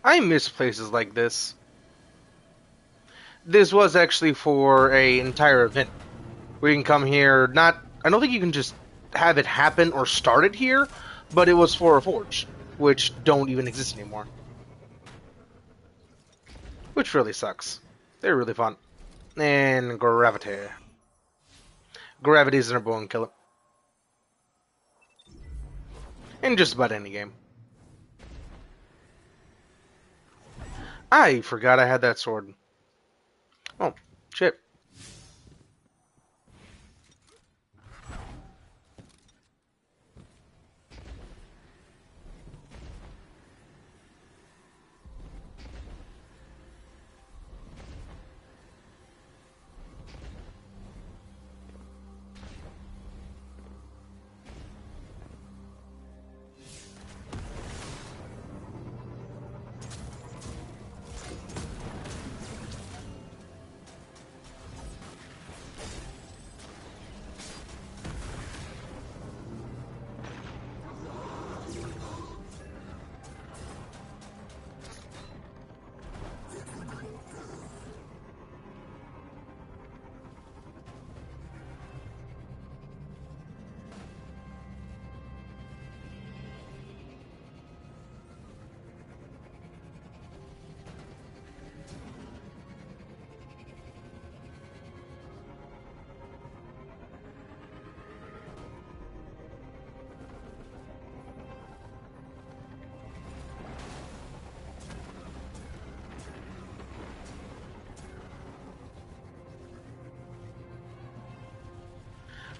I miss places like this. This was actually for a entire event. We can come here, not, I don't think you can just have it happen or start it here, but it was for a forge, which don't even exist anymore. Which really sucks. They're really fun. And gravity. Gravity is an number one killer. In just about any game. I forgot I had that sword. Oh, shit.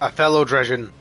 A fellow Dredgen.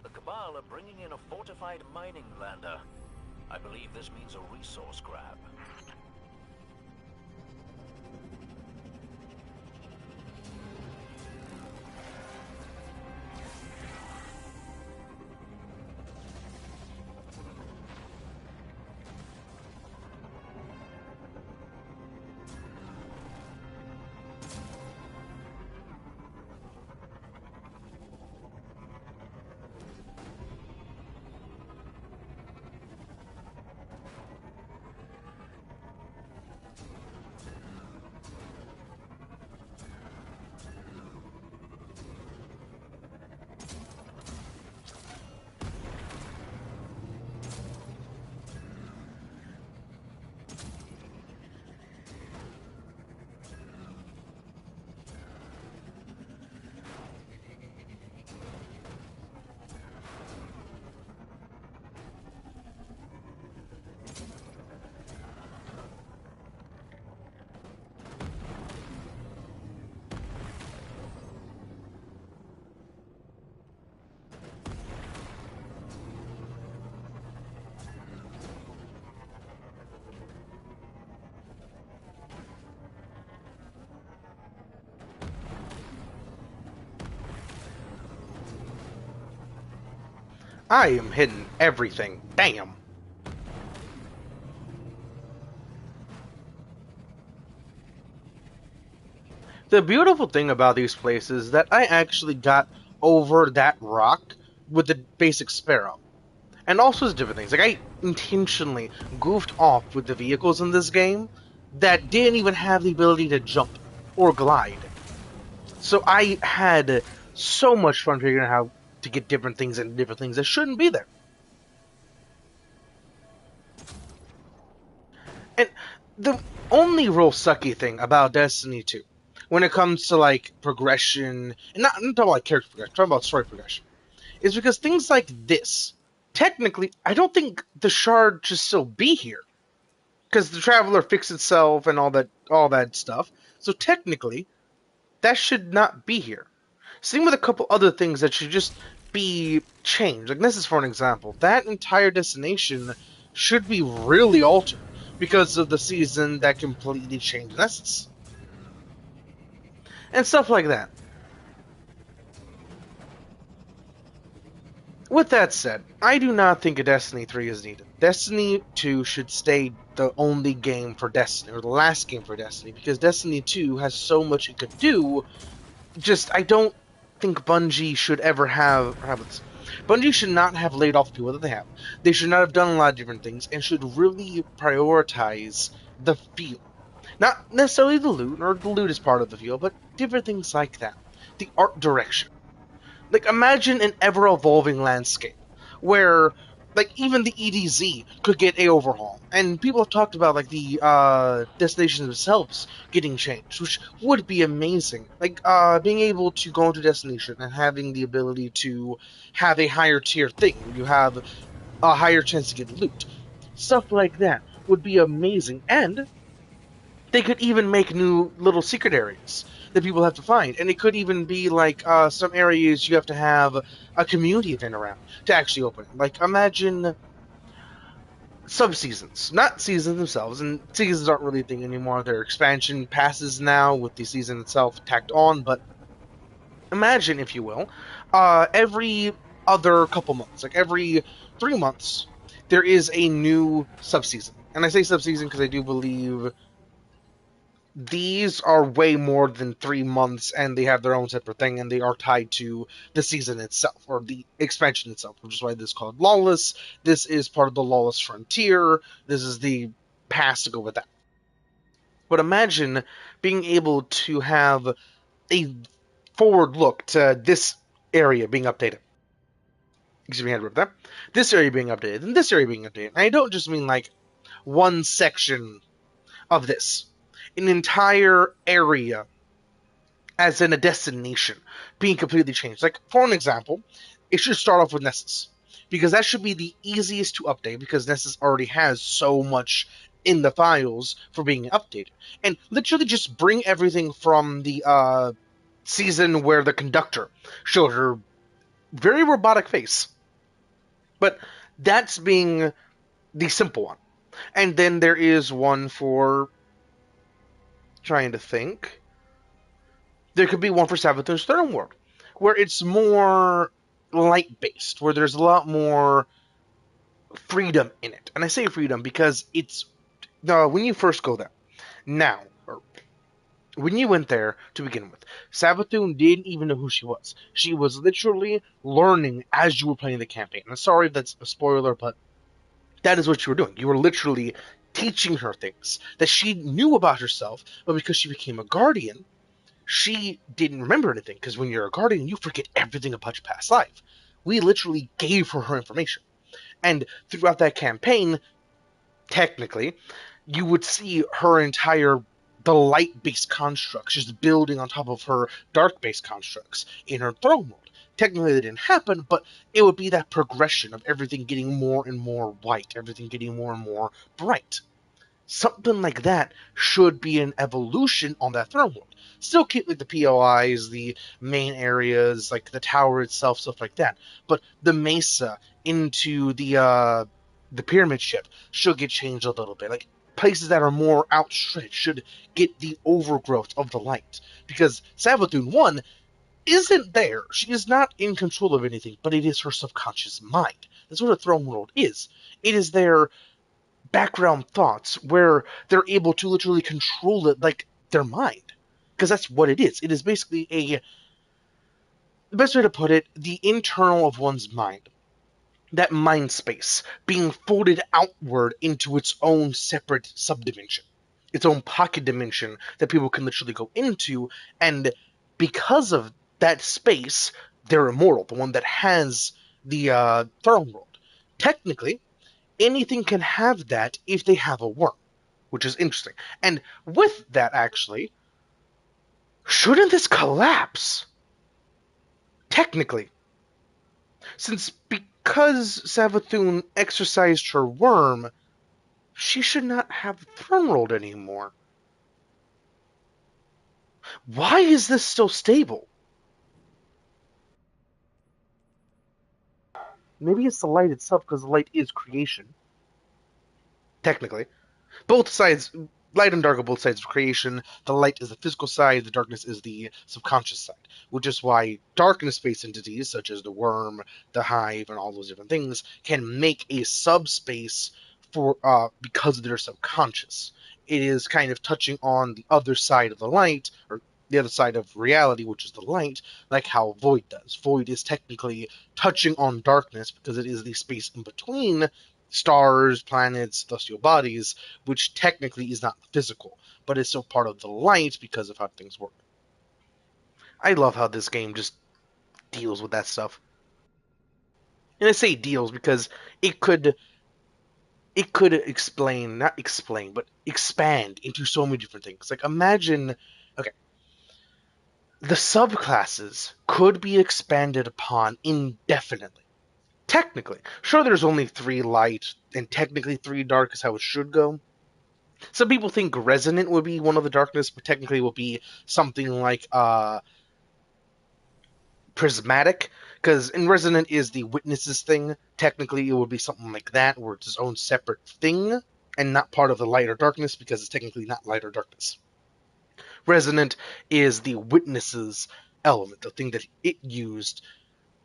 The Cabal are bringing in a fortified mining lander. I believe this means a resource grab. I am hitting everything. Damn. The beautiful thing about these places is that I actually got over that rock with the basic Sparrow. And also as different things. Like, I intentionally goofed off with the vehicles in this game that didn't even have the ability to jump or glide. So I had so much fun figuring out how to get different things and different things that shouldn't be there. And the only real sucky thing about Destiny 2, when it comes to like progression, and not, I'm not talking about character progression, I'm talking about story progression, is because things like this, technically, I don't think the shard should still be here. Because the Traveler fixed itself and all that stuff. So technically, that should not be here. Same with a couple other things that should just be changed. Like this is for an example. That entire destination should be really altered because of the season that completely changed Nessus. And stuff like that. With that said, I do not think a Destiny 3 is needed. Destiny 2 should stay the only game for Destiny, or the last game for Destiny, because Destiny 2 has so much it could do. Just, I don't think Bungie should ever have this. Bungie should not have laid off the people that they have. They should not have done a lot of different things, and should really prioritize the field. Not necessarily the loot, or the loot is part of the field, but different things like that. The art direction. Like, imagine an ever-evolving landscape where, like, even the EDZ could get a overhaul. And people have talked about, like, the destinations themselves getting changed, which would be amazing. Like, being able to go into a destination and having the ability to have a higher tier thing, where you have a higher chance to get loot. Stuff like that would be amazing. And they could even make new little secret areas that people have to find, and it could even be like some areas you have to have a community event around to actually open it. Like imagine sub-seasons, not seasons themselves, and seasons aren't really a thing anymore. They're expansion passes now with the season itself tacked on, but imagine, if you will, every other couple months, like every 3 months, there is a new sub-season. And I say sub-season because I do believe these are way more than 3 months, and they have their own separate thing, and they are tied to the season itself, or the expansion itself, which is why this is called Lawless. This is part of the Lawless Frontier. This is the pass to go with that. But imagine being able to have a forward look to this area being updated. Excuse me, I had to rip that. This area being updated, and this area being updated. And I don't just mean like one section of this. An entire area as in a destination being completely changed. Like, for an example, it should start off with Nessus. Because that should be the easiest to update, because Nessus already has so much in the files for being updated. And literally just bring everything from the season where the conductor showed her very robotic face. But that's being the simple one. And then there is one for trying to think. There could be one for Savathun's Third World, where it's more light-based, where there's a lot more freedom in it. And I say freedom because it's when you first go there. Now, or when you went there to begin with, Savathun didn't even know who she was. She was literally learning as you were playing the campaign. I'm sorry if that's a spoiler, but that is what you were doing. You were literally teaching her things that she knew about herself, but because she became a guardian, she didn't remember anything, because when you're a guardian, you forget everything about your past life. We literally gave her information. And throughout that campaign, technically, you would see her entire the light-based constructs just building on top of her dark-based constructs in her throne world. Technically, that didn't happen, but it would be that progression of everything getting more and more white, everything getting more and more bright. Something like that should be an evolution on that throne world. Still keep like the POIs, the main areas, like the tower itself, stuff like that. But the mesa into the pyramid ship should get changed a little bit. Like places that are more outstretched should get the overgrowth of the light. Because Savathun 1 isn't there. She is not in control of anything, but it is her subconscious mind. That's what a throne world is. It is their background thoughts where they're able to literally control it like their mind. Because that's what it is. It is basically the best way to put it, the internal of one's mind. That mind space being folded outward into its own separate subdimension, its own pocket dimension that people can literally go into, and because of that space, they're immortal. The one that has the throne world. Technically, anything can have that if they have a worm, which is interesting. And with that, actually, shouldn't this collapse? Technically, since because Savathun exercised her worm, she should not have throne rolled anymore. Why is this still stable? Maybe it's the light itself, because the light is creation. Technically. Both sides, light and dark are both sides of creation. The light is the physical side, the darkness is the subconscious side, which is why darkness-based entities, such as the worm, the hive, and all those different things, can make a subspace for because of their subconscious. It is kind of touching on the other side of the light, or the other side of reality, which is the light, like how Void does. Void is technically touching on darkness because it is the space in between stars, planets, celestial bodies, which technically is not physical, but is still part of the light because of how things work. I love how this game just deals with that stuff. And I say deals because it could explain, not explain, but expand into so many different things. Like imagine, okay, the subclasses could be expanded upon indefinitely. Technically, sure, there's only 3 light and technically 3 dark is how it should go. Some people think resonant would be one of the darkness, but technically it will be something like prismatic, because in resonant is the witnesses thing. Technically, it would be something like that, where it's its own separate thing and not part of the light or darkness, because it's technically not light or darkness. Resonant is the witnesses element, the thing that it used.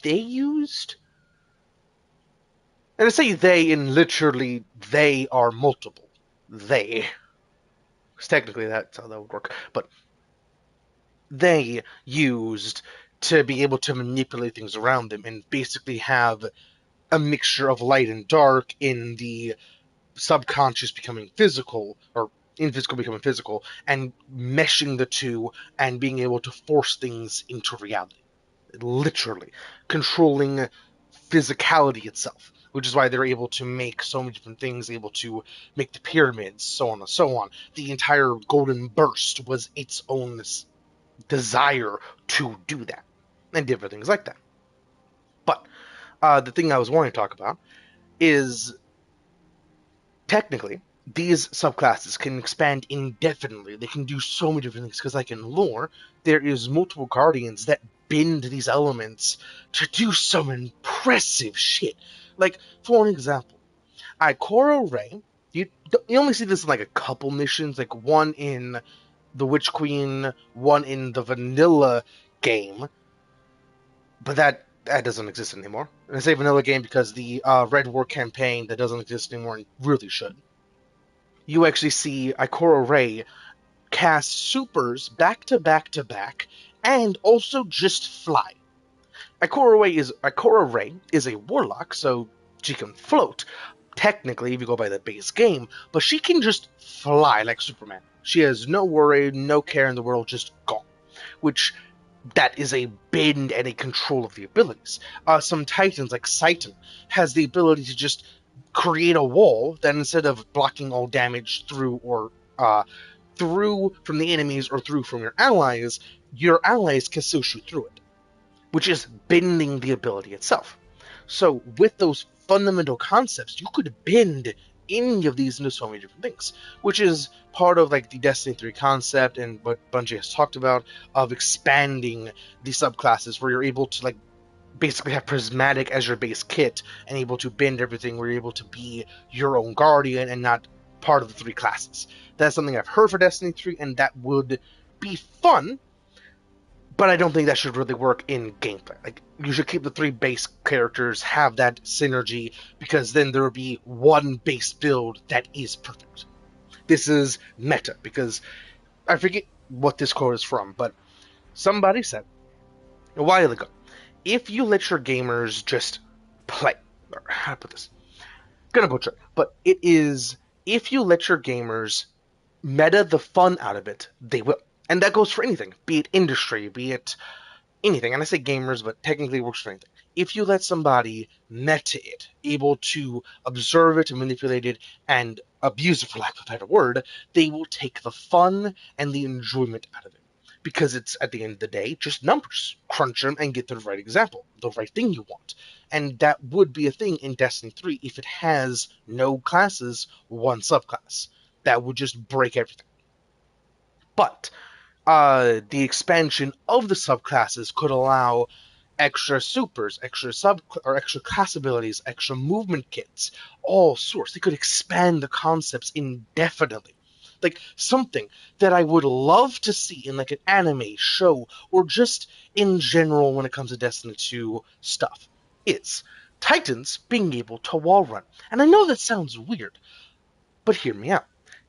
They used, and I say they in literally they are multiple. They, because technically that's how that would work, but they used to be able to manipulate things around them and basically have a mixture of light and dark in the subconscious becoming physical, or invisible becoming physical, and meshing the two and being able to force things into reality. Literally controlling physicality itself, which is why they're able to make so many different things, able to make the pyramids, so on and so on. The entire Golden Burst was its own desire to do that, and different things like that. But the thing I was wanting to talk about is technically these subclasses can expand indefinitely. They can do so many different things because, like in lore, there is multiple guardians that bend these elements to do some impressive shit. Like for an example, Ikora Ray. You only see this in like a couple missions, like one in the Witch Queen, one in the vanilla game, but that doesn't exist anymore. And I say vanilla game because the Red War campaign that doesn't exist anymore and really should. You actually see Ikora Ray cast supers back to back to back, and also just fly. Ikora Ray is a warlock, so she can float. Technically, if you go by the base game, but she can just fly like Superman. She has no worry, no care in the world, just gone. Which that is a bend and a control of the abilities. Some Titans, like Saitan, has the ability to just create a wall that instead of blocking all damage through or through from the enemies or through from your allies can still shoot through it, which is bending the ability itself. So with those fundamental concepts, you could bend any of these into so many different things, which is part of like the Destiny 3 concept and what Bungie has talked about of expanding the subclasses where you're able to like basically have prismatic as your base kit and able to bend everything where you're able to be your own guardian and not part of the 3 classes. That's something I've heard for Destiny 3, and that would be fun, but I don't think that should really work in gameplay. Like, you should keep the three base characters, have that synergy, because then there will be one base build that is perfect. This is meta, because I forget what this quote is from, but somebody said a while ago, if you let your gamers just play, or how to put this, gonna butcher it, but it is, if you let your gamers meta the fun out of it, they will. And that goes for anything, be it industry, be it anything. And I say gamers, but technically it works for anything. If you let somebody meta it, able to observe it and manipulate it and abuse it, for lack of a better word, they will take the fun and the enjoyment out of it. Because it's, at the end of the day, just numbers. Crunch them and get the right example, the right thing you want. And that would be a thing in Destiny 3 if it has no classes, one subclass. That would just break everything. But the expansion of the subclasses could allow extra supers, extra sub or extra class abilities, extra movement kits, all sorts. They could expand the concepts indefinitely. Like something that I would love to see in like an anime show or just in general when it comes to Destiny 2 stuff is Titans being able to wall run. And I know that sounds weird, but hear me out.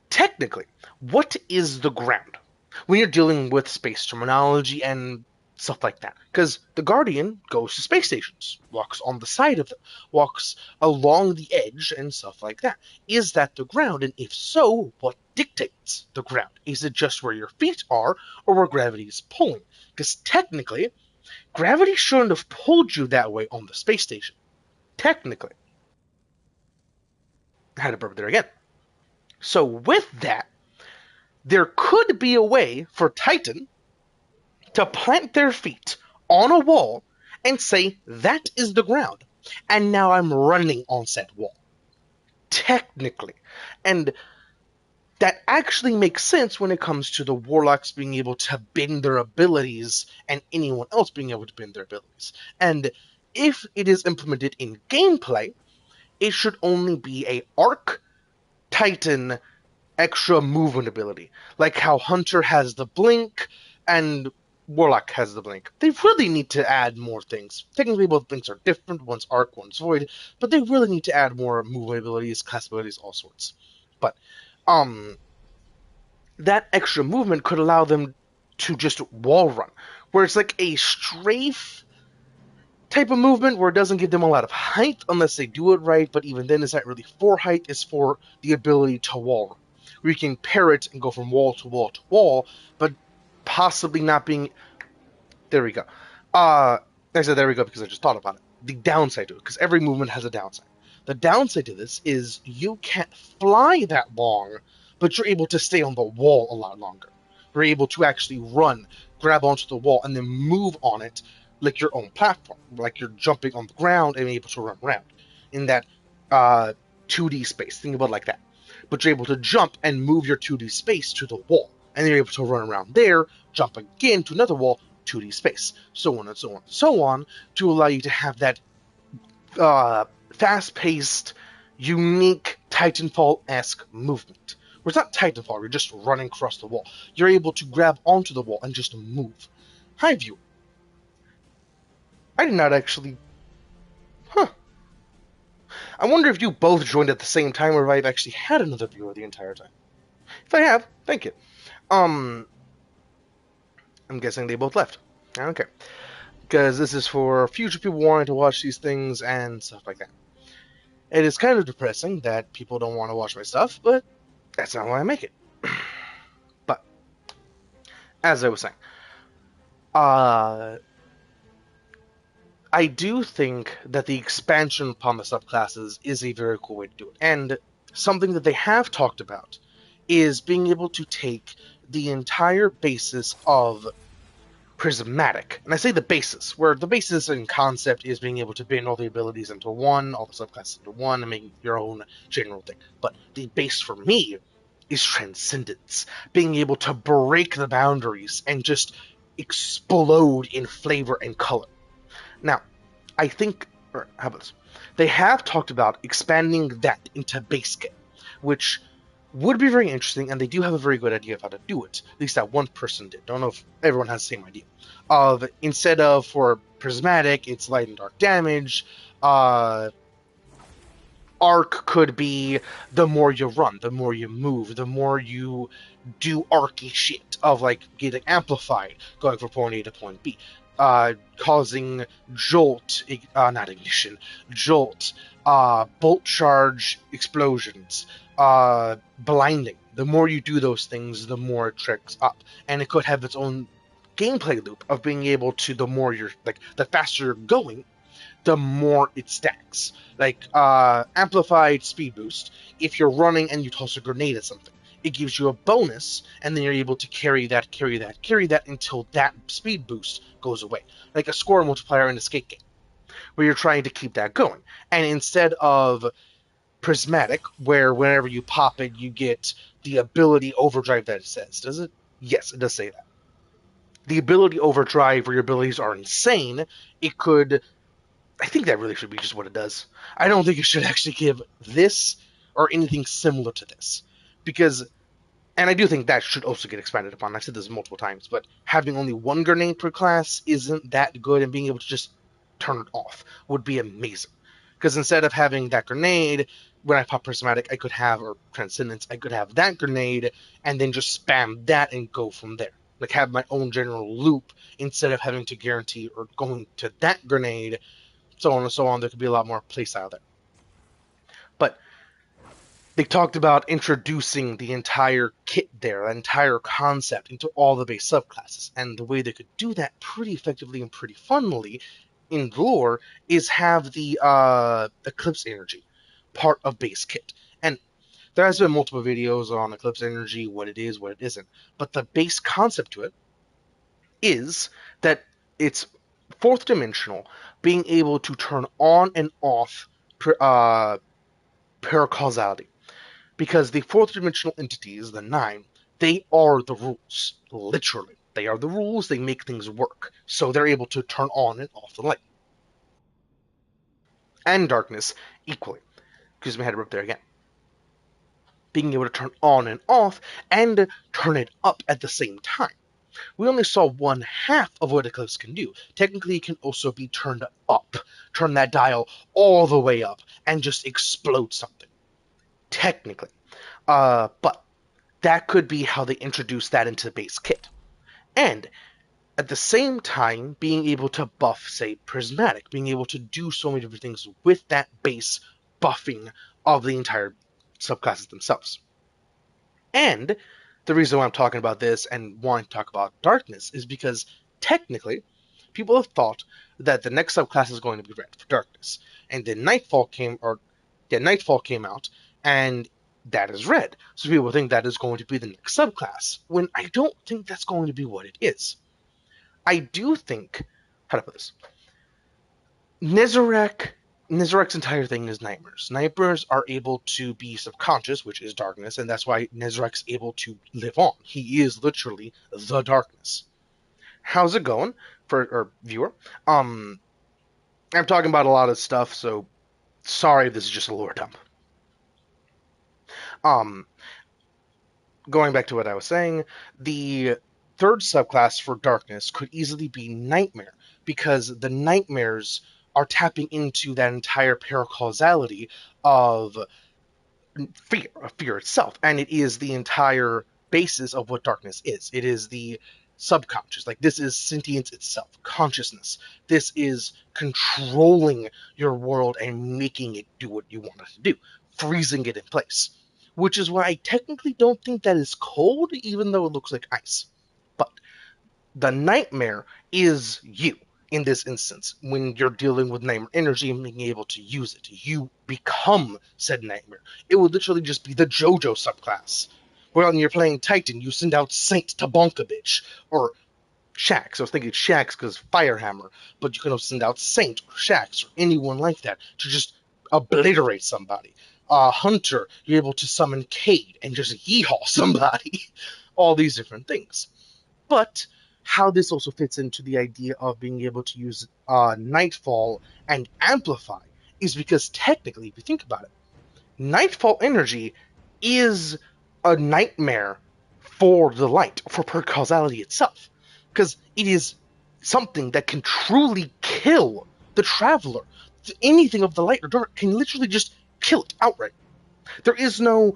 Technically, what is the ground when you're dealing with space terminology and stuff like that? Because the Guardian goes to space stations, walks on the side of them, walks along the edge, and stuff like that. Is that the ground? And if so, what dictates the ground? Is it just where your feet are, or where gravity is pulling? Because technically, gravity shouldn't have pulled you that way on the space station. Technically. I had to burp there again. So, with that, there could be a way for Titan to plant their feet on a wall and say, that is the ground. And now I'm running on said wall. Technically. And that actually makes sense when it comes to the warlocks being able to bend their abilities and anyone else being able to bend their abilities. And if it is implemented in gameplay, it should only be a arc Titan extra movement ability, like how Hunter has the blink and Warlock has the blink. They really need to add more things. Technically, both blinks are different. One's arc, one's void, but they really need to add more movement abilities, class abilities, all sorts. But um, that extra movement could allow them to just wall run, where it's like a strafe type of movement where it doesn't give them a lot of height unless they do it right, but even then it's not really for height, it's for the ability to wall run. Where you can pair it and go from wall to wall to wall, but possibly not being. There we go. I said there we go because I just thought about it. The downside to it, because every movement has a downside. The downside to this is you can't fly that long, but you're able to stay on the wall a lot longer. You're able to actually run, grab onto the wall, and then move on it like your own platform, like you're jumping on the ground and able to run around in that 2D space. Think about it like that. But you're able to jump and move your 2D space to the wall, and you're able to run around there, jump again to another wall, 2D space, so on and so on and so on, to allow you to have that fast-paced, unique Titanfall-esque movement. Where it's not Titanfall, you're just running across the wall. You're able to grab onto the wall and just move. Hi, viewer. I did not actually. Huh. I wonder if you both joined at the same time or if I've actually had another viewer the entire time. If I have, thank you. I'm guessing they both left. Okay. Because this is for future people wanting to watch these things and stuff like that. It is kind of depressing that people don't want to watch my stuff, but that's not why I make it. But, as I was saying, I do think that the expansion upon the subclasses is a very cool way to do it. And something that they have talked about is being able to take the entire basis of prismatic. And I say the basis, where the basis in concept is being able to bend all the abilities into one, all the subclasses into one, and make your own general thing. But the base for me is transcendence. Being able to break the boundaries and just explode in flavor and color. Now, I think, or how about this? They have talked about expanding that into base game, which Would be very interesting, and they do have a very good idea of how to do it. At least that one person did. Don't know if everyone has the same idea. Of instead of for prismatic, it's light and dark damage. Uh, arc could be the more you run, the more you move, the more you do arcy shit of like getting amplified, going from point A to point B, causing jolt, not ignition, jolt, bolt charge explosions, blinding. The more you do those things, the more it tricks up, and it could have its own gameplay loop of being able to the more you're like the faster you're going, the more it stacks. Like amplified speed boost, if you're running and you toss a grenade at something, it gives you a bonus, and then you're able to carry that, carry that, carry that until that speed boost goes away. Like a score multiplier in a skate game, where you're trying to keep that going. And instead of prismatic, where whenever you pop it, you get the ability overdrive that it says. Does it? Yes, it does say that. The ability overdrive, where your abilities are insane, it could I think that really should be just what it does. I don't think it should actually give this or anything similar to this. Because, and I do think that should also get expanded upon. I've said this multiple times, but having only one grenade per class isn't that good, and being able to just turn it off would be amazing. Because instead of having that grenade, when I pop Prismatic, I could have, or Transcendence, I could have that grenade and then just spam that and go from there. Like have my own general loop instead of having to guarantee or going to that grenade, so on and so on. There could be a lot more playstyle there. But they talked about introducing the entire kit there, that entire concept into all the base subclasses. And the way they could do that pretty effectively and pretty funnily in lore is have the Eclipse Energy part of base kit. And there has been multiple videos on Eclipse Energy, what it is, what it isn't. But the base concept to it is that it's fourth dimensional, being able to turn on and off paracausality. Because the fourth dimensional entities, the nine, they are the rules. Literally. They are the rules, they make things work. So they're able to turn on and off the light. And darkness equally. Excuse me, I had to rip there again. Being able to turn on and off and turn it up at the same time. We only saw one half of what Eclipse can do. Technically, it can also be turned up. Turn that dial all the way up and just explode something. Technically. But that could be how they introduce that into the base kit. And at the same time, being able to buff, say, Prismatic, being able to do so many different things with that base buffing of the entire subclasses themselves. And the reason why I'm talking about this and wanting to talk about darkness is because technically, people have thought that the next subclass is going to be red for darkness, and then Nightfall came out, and that is red. So people think that is going to be the next subclass, when I don't think that's going to be what it is. I do think, how to put this, Nezarek's entire thing is nightmares. Nightmares are able to be subconscious, which is darkness, and that's why Nezarek's able to live on. He is literally the darkness. How's it going for our viewer? I'm talking about a lot of stuff, so sorry if this is just a lore dump. Um, Going back to what I was saying, the third subclass for darkness could easily be nightmare, because the nightmares are tapping into that entire paracausality of fear itself, and it is the entire basis of what darkness is. It is the subconscious. Like, this is sentience itself, consciousness. This is controlling your world and making it do what you want it to do, freezing it in place. Which is why I technically don't think that is cold, even though it looks like ice. But the nightmare is you in this instance. When you're dealing with nightmare energy and being able to use it, you become said nightmare. It would literally just be the JoJo subclass. Where when you're playing Titan, you send out Saint to bonk a bitch, or Shax. I was thinking Shax because Firehammer, but you can also send out Saint or Shax or anyone like that to just obliterate somebody. Hunter, you're able to summon Cade and just yeehaw somebody. All these different things. But how this also fits into the idea of being able to use Nightfall and Amplify is because technically, if you think about it, Nightfall energy is a nightmare for the light, for per causality itself, because it is something that can truly kill the traveler. Anything of the light or dark can literally just kill it outright. There is no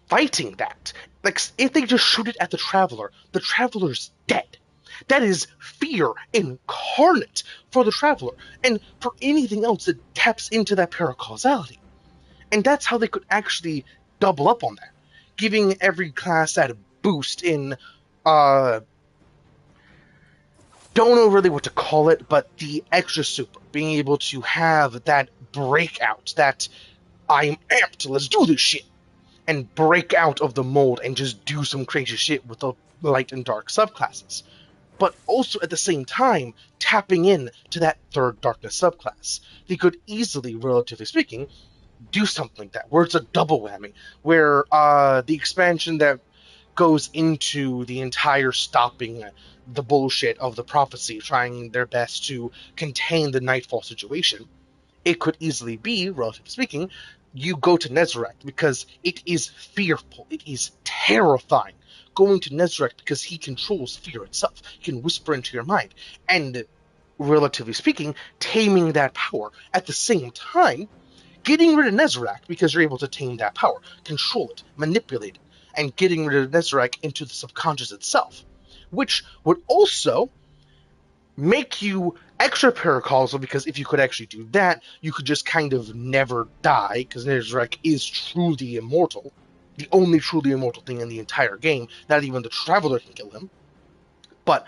fighting that. Like, if they just shoot it at the traveler's dead. That is fear incarnate for the traveler, and for anything else that taps into that paracausality. And that's how they could actually double up on that, giving every class that boost in, don't know really what to call it, but the extra super, being able to have that breakout, that I'm amped, let's do this shit, and break out of the mold and just do some crazy shit with the light and dark subclasses. But also at the same time, tapping in to that third darkness subclass. They could easily, relatively speaking, do something like that, where it's a double whammy, where the expansion that goes into the entire stopping the bullshit of the prophecy, trying their best to contain the Nightfall situation, it could easily be, relatively speaking, you go to Nezarec because it is fearful, it is terrifying. Going to Nezarec because he controls fear itself. He can whisper into your mind. And, relatively speaking, taming that power. At the same time, getting rid of Nezarec because you're able to tame that power, control it, manipulate it, and getting rid of Nezarec into the subconscious itself. Which would also make you extra paracausal, because if you could actually do that, you could just kind of never die, because Nezarec is truly immortal. The only truly immortal thing in the entire game. Not even the Traveler can kill him. But,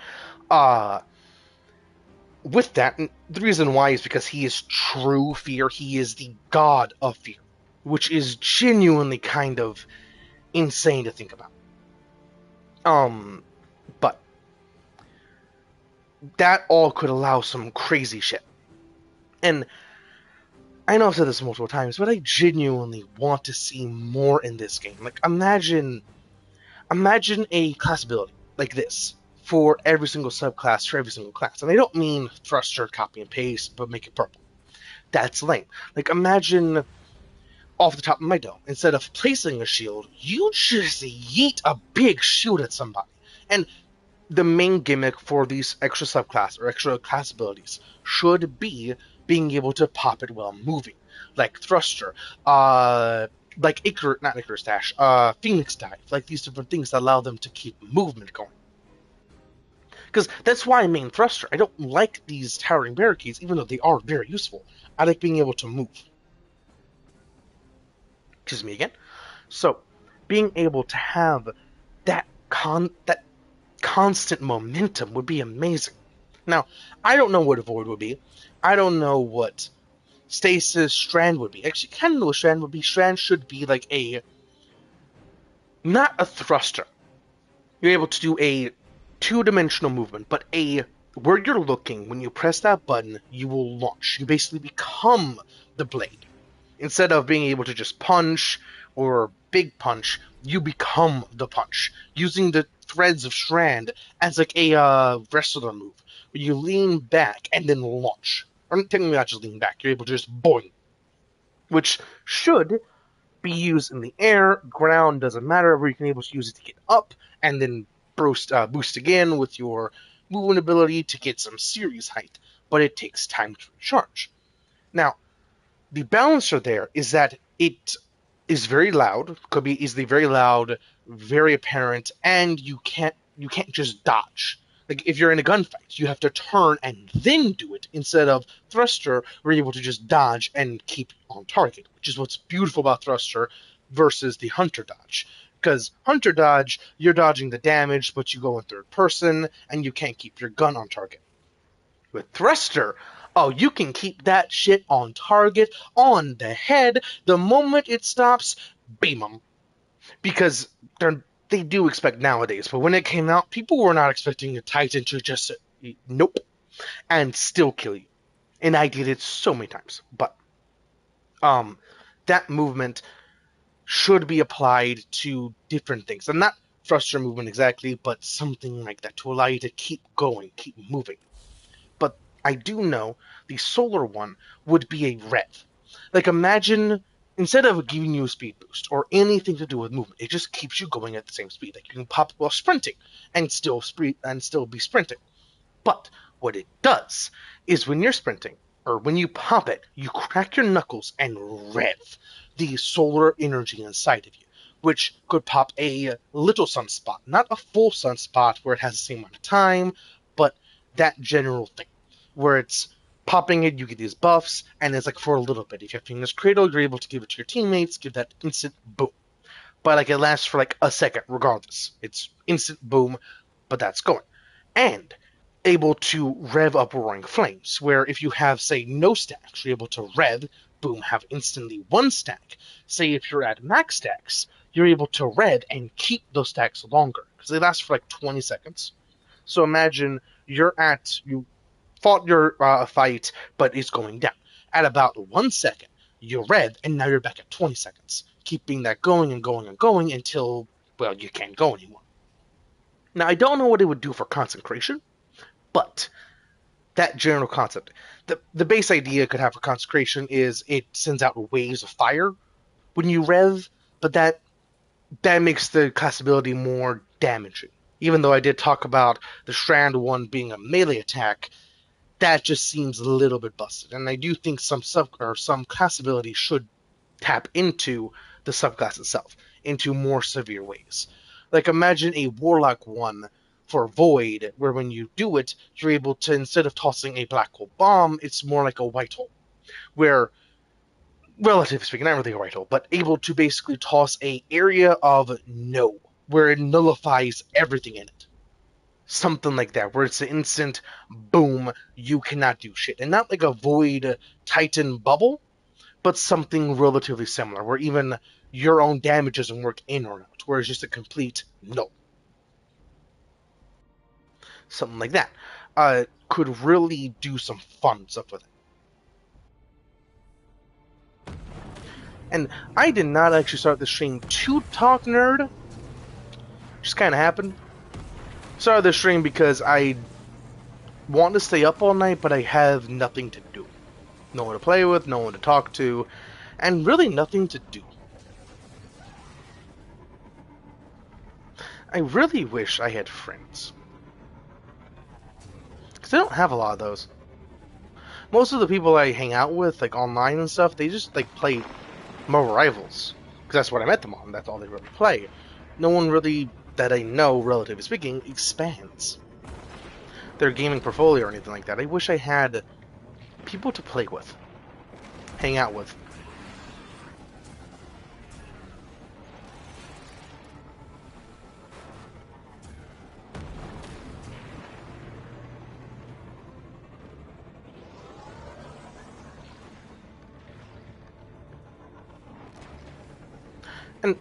with that, the reason why is because he is true fear. He is the god of fear, which is genuinely kind of insane to think about. But that all could allow some crazy shit. And I know I've said this multiple times, but I genuinely want to see more in this game. Like, imagine a class ability like this for every single subclass for every single class. And I don't mean thruster, copy and paste, but make it purple. That's lame. Like, imagine, off the top of my dome, instead of placing a shield, you just yeet a big shield at somebody. And the main gimmick for these extra subclass or extra class abilities should be being able to pop it while moving, like thruster, like not Icarus Dash, Phoenix Dive, like these different things that allow them to keep movement going. Because that's why I main thruster. I don't like these towering barricades, even though they are very useful. I like being able to move. Excuse me again. So, being able to have that constant momentum would be amazing. Now, I don't know what a void would be. I don't know what stasis strand would be. Actually, kind of know what strand would be. Strand should be like not a thruster. You're able to do a two-dimensional movement, but where you're looking, when you press that button, you will launch. You basically become the blade. Instead of being able to just punch or big punch, you become the punch, using the threads of strand as like a wrestler move, where you lean back and then launch. Or technically not just lean back, you're able to just boing, which should be used in the air, ground, doesn't matter, where you can able to use it to get up, and then boost again with your movement ability to get some serious height, but it takes time to recharge. Now, the balancer there is that it is very loud, could be easily very loud, very apparent, and you can't just dodge. Like, if you're in a gunfight, you have to turn and then do it, instead of thruster, where you're able to just dodge and keep on target, which is what's beautiful about thruster versus the hunter dodge. Because hunter dodge, you're dodging the damage, but you go in third person, and you can't keep your gun on target. With thruster, oh, you can keep that shit on target, on the head, the moment it stops, beam them. Because they do expect nowadays, but when it came out, people were not expecting a Titan to just, nope, and still kill you. And I did it so many times. But, um, that movement should be applied to different things. And not thruster movement exactly, but something like that to allow you to keep going, keep moving. But I do know the solar one would be a rev. Like, imagine instead of giving you a speed boost or anything to do with movement, it just keeps you going at the same speed. Like you can pop while sprinting and still be sprinting. But what it does is when you're sprinting or when you pop it, you crack your knuckles and rev the solar energy inside of you, which could pop a little sunspot, not a full sunspot where it has the same amount of time, but that general thing where it's popping it, you get these buffs, and it's like for a little bit. If you have Fingers Cradle, you're able to give it to your teammates, give that instant boom. But like it lasts for like a second, regardless. It's instant boom, but that's going. And able to rev up Roaring Flames, where if you have, say, no stacks, you're able to rev, boom, have instantly one stack. Say if you're at max stacks, you're able to rev and keep those stacks longer, because they last for like 20 seconds. So imagine you fought your fight, but it's going down. At about 1 second, you're red, and now you're back at 20 seconds, keeping that going and going and going until, well, you can't go anymore. Now, I don't know what it would do for consecration, but that general concept, the base idea it could have for consecration is it sends out waves of fire when you rev, but that makes the class ability more damaging. Even though I did talk about the Strand one being a melee attack, that just seems a little bit busted. And I do think some class ability should tap into the subclass itself into more severe ways. Like imagine a Warlock one for Void, where when you do it, you're able to, instead of tossing a black hole bomb, it's more like a white hole, where, relatively speaking, not really a white hole, but able to basically toss a area of no, where it nullifies everything in it. Something like that, where it's an instant boom, you cannot do shit. And not like a Void Titan bubble, but something relatively similar, where even your own damage doesn't work in or out, where it's just a complete no. Something like that. Could really do some fun stuff with it. And I did not actually start the stream to talk nerd. Just kind of happened. Started the stream because I want to stay up all night, but I have nothing to do. No one to play with, no one to talk to, and really nothing to do. I really wish I had friends. Because I don't have a lot of those. Most of the people I hang out with, like online and stuff, they just like play Marvel Rivals. Because that's what I met them on, that's all they really play. No one really, that I know, relatively speaking, expands their gaming portfolio or anything like that. I wish I had people to play with, hang out with. And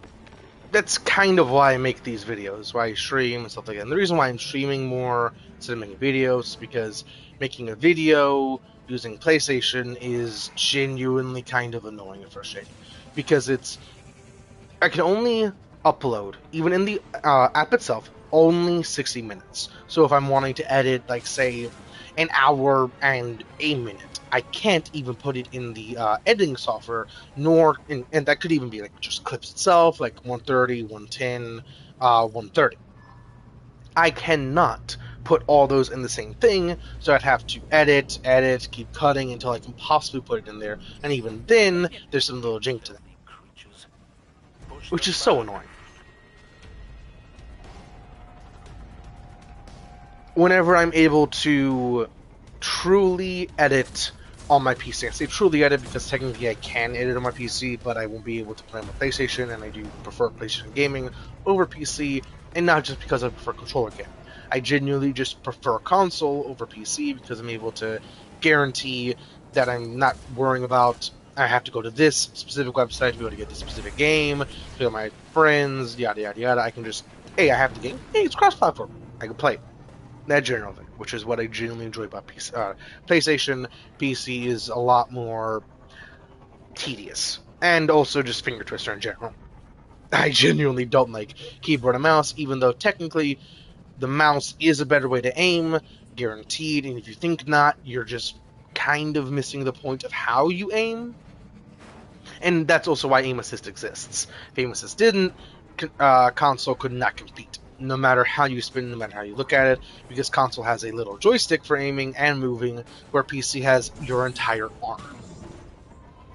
that's kind of why I make these videos, why I stream and stuff like that. And the reason why I'm streaming more instead of making videos is because making a video using PlayStation is genuinely kind of annoying and frustrating. Because I can only upload, even in the app itself, only 60 minutes. So if I'm wanting to edit, like, say, an hour and a minute, I can't even put it in the editing software, and that could even be like just clips itself, like 130, 110, 130. I cannot put all those in the same thing, so I'd have to edit, keep cutting until I can possibly put it in there, and even then, there's some little jink to that, which is so annoying. Whenever I'm able to truly edit on my PC, I say truly edit because technically I can edit on my PC, but I won't be able to play on my PlayStation, and I do prefer PlayStation gaming over PC, and not just because I prefer controller gaming. I genuinely just prefer console over PC because I'm able to guarantee that I'm not worrying about I have to go to this specific website to be able to get this specific game, to get my friends, yada yada yada. I can just, hey, I have the game, hey, it's cross-platform, I can play it. That general thing, which is what I genuinely enjoy about PC. PlayStation. PC is a lot more tedious, and also just finger twister in general. I genuinely don't like keyboard and mouse, even though technically the mouse is a better way to aim, guaranteed, and if you think not, you're just kind of missing the point of how you aim. And that's also why aim assist exists. If aim assist didn't, console could not compete. No matter how you spin, no matter how you look at it, because console has a little joystick for aiming and moving, where PC has your entire arm.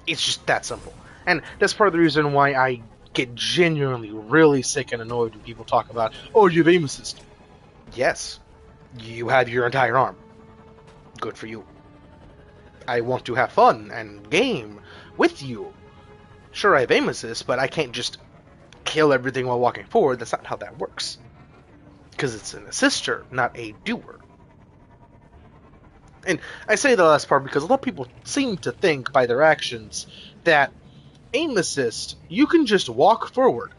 It's just that simple. And that's part of the reason why I get genuinely really sick and annoyed when people talk about, oh, you have aim assist. Yes, you have your entire arm. Good for you. I want to have fun and game with you. Sure, I have aim assist, but I can't just kill everything while walking forward. That's not how that works. Because it's an assister, not a doer. And I say the last part because a lot of people seem to think by their actions that aim assist, you can just walk forward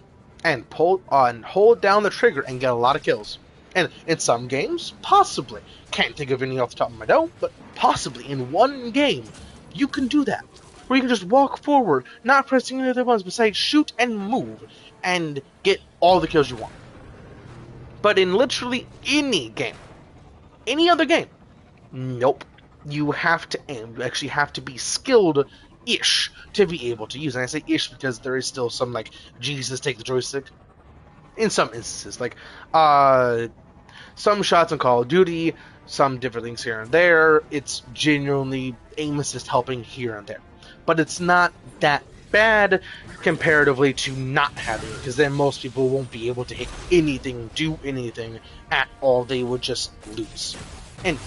and pull and hold down the trigger and get a lot of kills. And in some games, possibly. Can't think of any off the top of my dome, but possibly in one game, you can do that. Where you can just walk forward, not pressing any other buttons besides shoot and move, and get all the kills you want. But in literally any game, any other game, nope. You have to aim. You actually have to be skilled-ish to be able to use. And I say ish because there is still some, like, Jesus take the joystick. In some instances. Like, some shots in Call of Duty, some different things here and there. It's genuinely aim assist helping here and there. But it's not that bad comparatively to not having it, because then most people won't be able to hit anything, do anything at all. They would just lose. And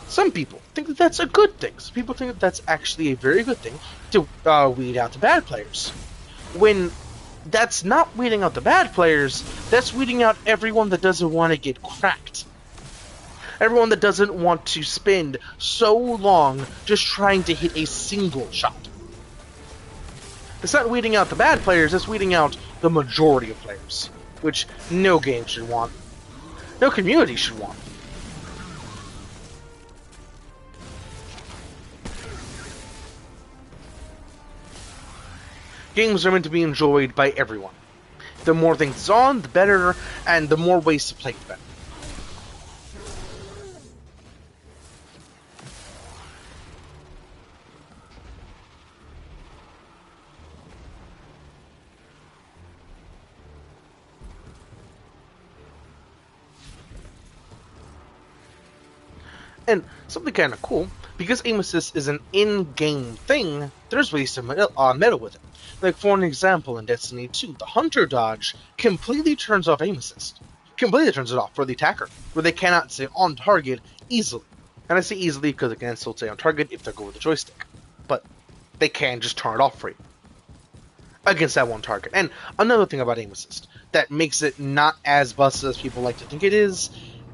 some people think that that's a good thing. Some people think that that's actually a very good thing to weed out the bad players. When that's not weeding out the bad players, that's weeding out everyone that doesn't want to get cracked. Everyone that doesn't want to spend so long just trying to hit a single shot. It's not weeding out the bad players, it's weeding out the majority of players. Which no game should want. No community should want. Games are meant to be enjoyed by everyone. The more things on, the better, and the more ways to play, the better. And something kind of cool, because aim assist is an in-game thing, there's ways to meddle with it. Like, for an example, in Destiny 2, the Hunter dodge completely turns off aim assist. Completely turns it off for the attacker, where they cannot stay on target easily. And I say easily because they can still stay on target if they go with the joystick. But they can just turn it off for you against that one target. And another thing about aim assist that makes it not as busted as people like to think it is,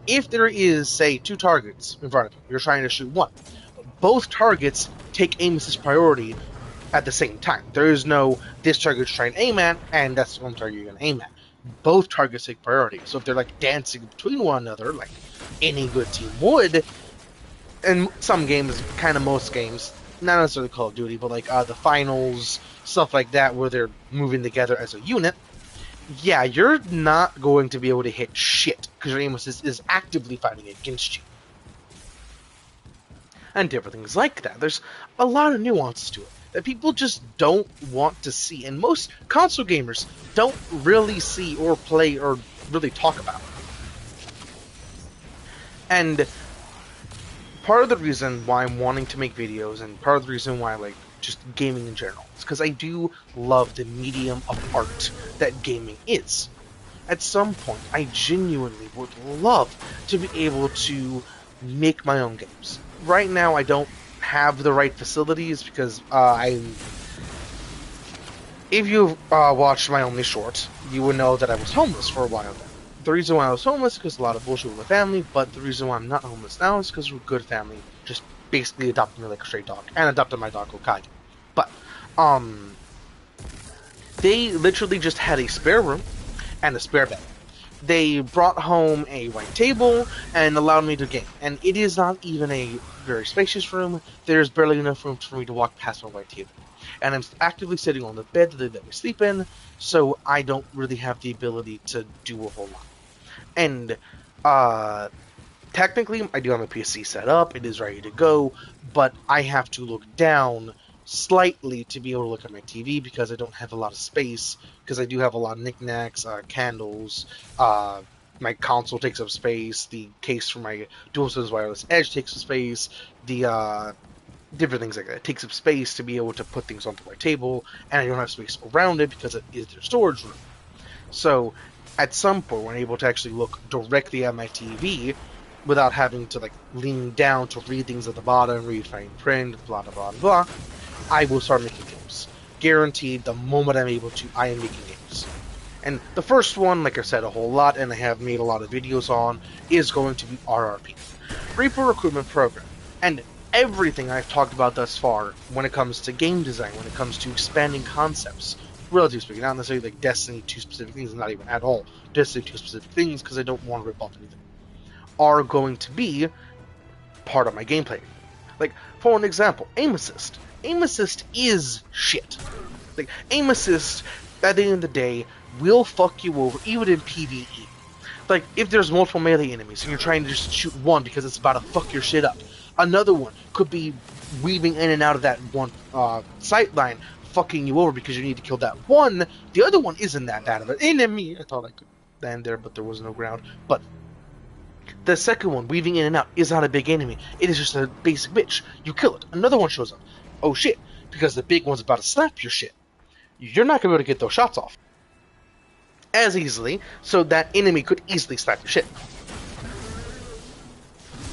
if there is, say, 2 targets in front of you, you're trying to shoot one, both targets take aim assist priority at the same time. There is no, this target's trying to aim at, and that's the one target you're going to aim at. Both targets take priority. So if they're, like, dancing between one another, like any good team would, and some games, kind of most games, not necessarily Call of Duty, but like the finals, stuff like that, where they're moving together as a unit, yeah, you're not going to be able to hit shit, because your aim assist is actively fighting against you. And different things like that. There's a lot of nuances to it that people just don't want to see, and most console gamers don't really see or play or really talk about. And part of the reason why I'm wanting to make videos, and part of the reason why I like just gaming in general, is because I do love the medium of art that gaming is. At some point, I genuinely would love to be able to make my own games. Right now, I don't have the right facilities because if you've watched my only short, you would know that I was homeless for a while there. The reason why I was homeless is because a lot of bullshit with my family, but the reason why I'm not homeless now is because we're a good family. Just basically adopted me like a stray dog, and adopted my dog Okage. But, they literally just had a spare room and a spare bed. They brought home a white table and allowed me to game. And it is not even a very spacious room. There's barely enough room for me to walk past my white table. And I'm actively sitting on the bed that they let me sleep in, so I don't really have the ability to do a whole lot. And, technically, I do have my PC set up, it is ready to go, but I have to look down slightly to be able to look at my TV because I don't have a lot of space, because I do have a lot of knickknacks, candles, my console takes up space, the case for my DualSense Wireless Edge takes up space, the different things like that. It takes up space to be able to put things onto my table, and I don't have space around it because it is their storage room. So at some point, when I'm able to actually look directly at my TV without having to like lean down to read things at the bottom, read fine print, blah blah blah blah, I will start making games. Guaranteed, the moment I'm able to, I am making games. And the first one, like I said a whole lot, and I have made a lot of videos on, is going to be RRP, Reaper Recruitment Program. And everything I've talked about thus far, when it comes to game design, when it comes to expanding concepts, relatively speaking, not necessarily like Destiny 2 specific things, not even at all Destiny 2 specific things, because I don't want to rip off anything, are going to be part of my gameplay. Like, for an example, aim assist. Aim assist is shit. Like, aim assist, at the end of the day, will fuck you over, even in PvE. Like, if there's multiple melee enemies and you're trying to just shoot one because it's about to fuck your shit up, another one could be weaving in and out of that one sight line, fucking you over because you need to kill that one. The other one isn't that bad of an enemy. I thought I could land there, but there was no ground. But the second one, weaving in and out, is not a big enemy. It is just a basic bitch. You kill it. Another one shows up. Oh shit, because the big one's about to slap your shit. You're not going to be able to get those shots off as easily, so that enemy could easily slap your shit.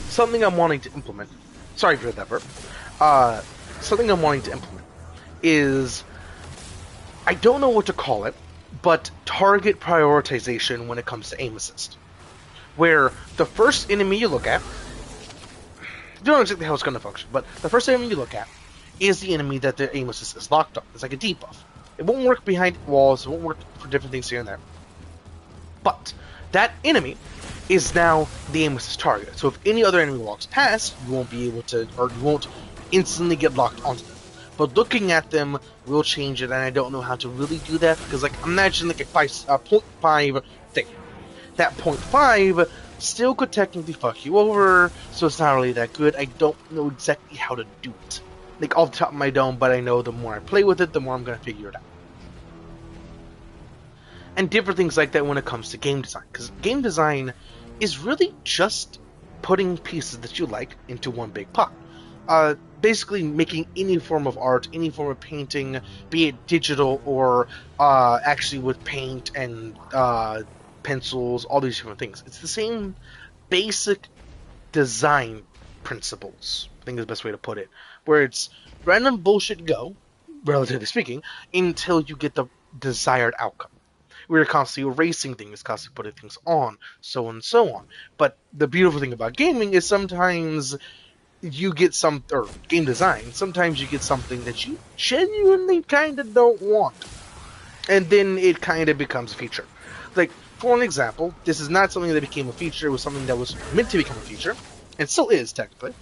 Something I'm wanting to implement, sorry for that verb, something I'm wanting to implement is, I don't know what to call it, but target prioritization when it comes to aim assist. Where the first enemy you look at, I don't know exactly how it's going to function, but the first enemy you look at is the enemy that the aim assist is locked on. It's like a debuff. It won't work behind walls, it won't work for different things here and there. But that enemy is now the aim assist target. So if any other enemy walks past, you won't be able to, or you won't instantly get locked onto them. But looking at them will change it, and I don't know how to really do that, because like imagine like a 0.5 thing. That 0.5 still could technically fuck you over, so it's not really that good. I don't know exactly how to do it. Like off the top of my dome, but I know the more I play with it, the more I'm going to figure it out. And different things like that when it comes to game design. Because game design is really just putting pieces that you like into one big pot. Basically making any form of art, any form of painting, be it digital or actually with paint and pencils, all these different things. It's the same basic design principles, I think is the best way to put it, where it's random bullshit go, relatively speaking, until you get the desired outcome. We're constantly erasing things, constantly putting things on, so on and so on. But the beautiful thing about gaming is sometimes you get or game design, sometimes you get something that you genuinely kind of don't want. And then it kind of becomes a feature. Like, for an example, this is not something that became a feature, it was something that was meant to become a feature, and still is, technically.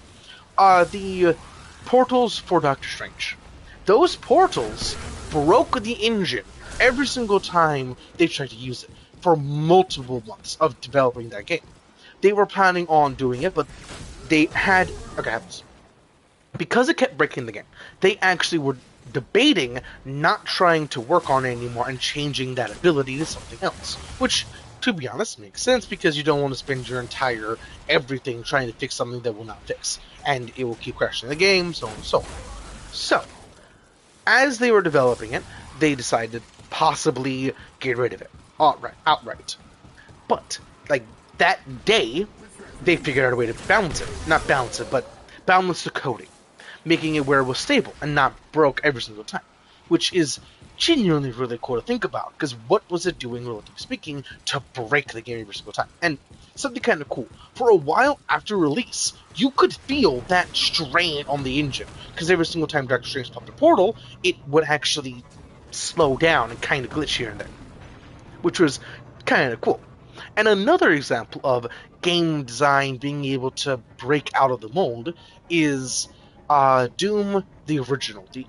The portals for Doctor Strange. Those portals broke the engine every single time they tried to use it for multiple months of developing that game. They were planning on doing it, but they had... Okay, because it kept breaking the game, they actually were debating not trying to work on it anymore and changing that ability to something else. Which, to be honest, makes sense because you don't want to spend your entire everything trying to fix something that will not fix. And it will keep crashing the game, so on and so on. So, as they were developing it, they decided to possibly get rid of it outright. But, like, that day, they figured out a way to balance it. Not balance it, but balance the coding. Making it where it was stable and not broke every single time. Which is genuinely really cool to think about, because what was it doing, relatively speaking, to break the game every single time? And something kind of cool. For a while after release, you could feel that strain on the engine, because every single time Doctor Strange popped a portal, it would actually slow down and kind of glitch here and there, which was kind of cool. And another example of game design being able to break out of the mold is Doom, the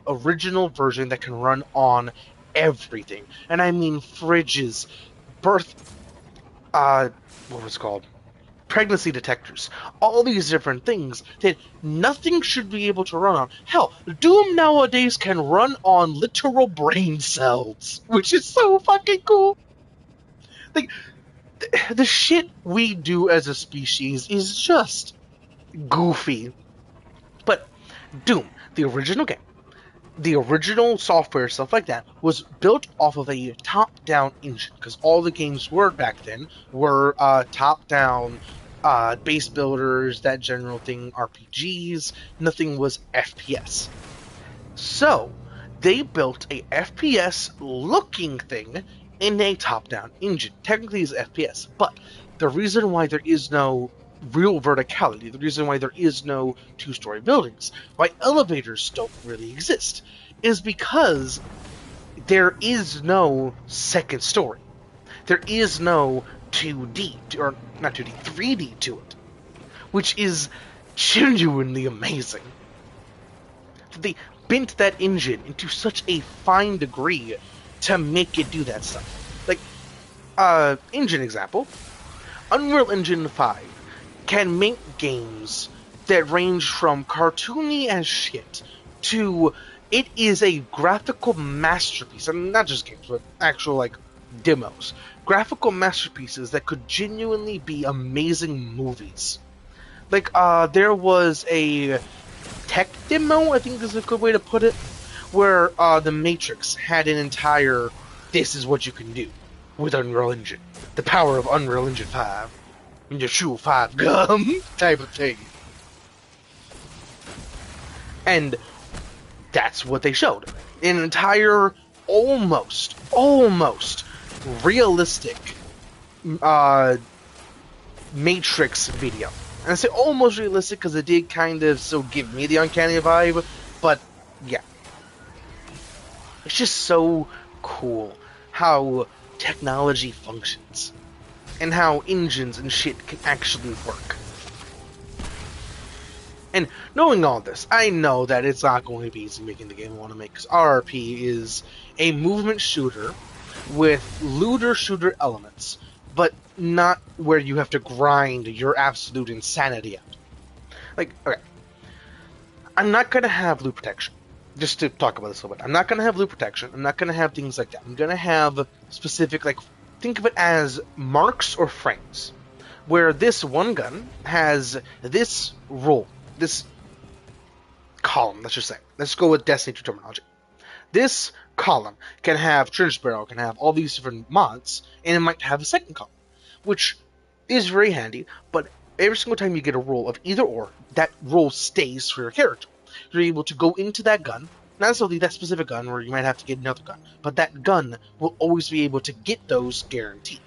original version that can run on everything. And I mean fridges, what was it called? pregnancy detectors, all these different things that nothing should be able to run on. Hell, Doom nowadays can run on literal brain cells, which is so fucking cool. Like, the shit we do as a species is just goofy. But Doom, the original game, the original software, stuff like that, was built off of a top-down engine because all the games were back then were top-down base builders, that general thing, RPGs. Nothing was FPS. So they built a FPS looking thing in a top-down engine. Technically, it's FPS, but the reason why there is no real verticality, the reason why there is no two-story buildings, why elevators don't really exist, is because there is no second story. There is no 2D, or not 2D, 3D to it, which is genuinely amazing. They bent that engine into such a fine degree to make it do that stuff. Like, engine example, Unreal Engine 5 can make games that range from cartoony as shit to it is a graphical masterpiece. I mean, not just games, but actual, like, demos. Graphical masterpieces that could genuinely be amazing movies. Like, there was a tech demo, I think is a good way to put it, where The Matrix had an entire "this is what you can do" with Unreal Engine. The power of Unreal Engine 5. And your true 5 gum type of thing. And that's what they showed. An entire, almost realistic Matrix video. And I say almost realistic because it did kind of still give me the uncanny vibe, but yeah. It's just so cool how technology functions and how engines and shit can actually work. And knowing all this, I know that it's not going to be easy making the game I want to make, because RRP is a movement shooter with looter shooter elements, but not where you have to grind your absolute insanity out. Like, okay, I'm not going to have loot protection. Just to talk about this a little bit, I'm not going to have loot protection. I'm not going to have things like that. I'm going to have specific, like, think of it as marks or frames, where this one gun has this roll, this column, let's just say. Let's go with Destiny 2 terminology. This column can have Trench Barrel, can have all these different mods, and it might have a second column, which is very handy, but every single time you get a roll of either or, that roll stays for your character. You're able to go into that gun, not necessarily that specific gun where you might have to get another gun, but that gun will always be able to get those guaranteed.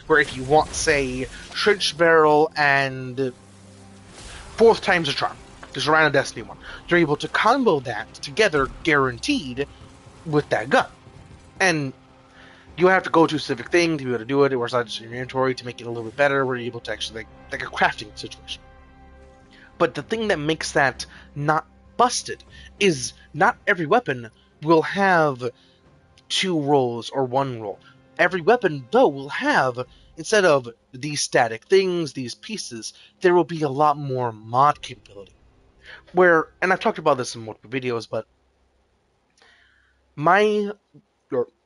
Where if you want, say, Trench Barrel and fourth time's a charm, just random Destiny 1, you're able to combo that together guaranteed with that gun. And you have to go to a specific thing to be able to do it, or it's not just in your inventory to make it a little bit better, where you're able to actually, like a crafting situation. But the thing that makes that not busted is not every weapon will have two rolls or one roll. Every weapon, though, will have, instead of these static things, these pieces, there will be a lot more mod capability. Where, and I've talked about this in multiple videos, but my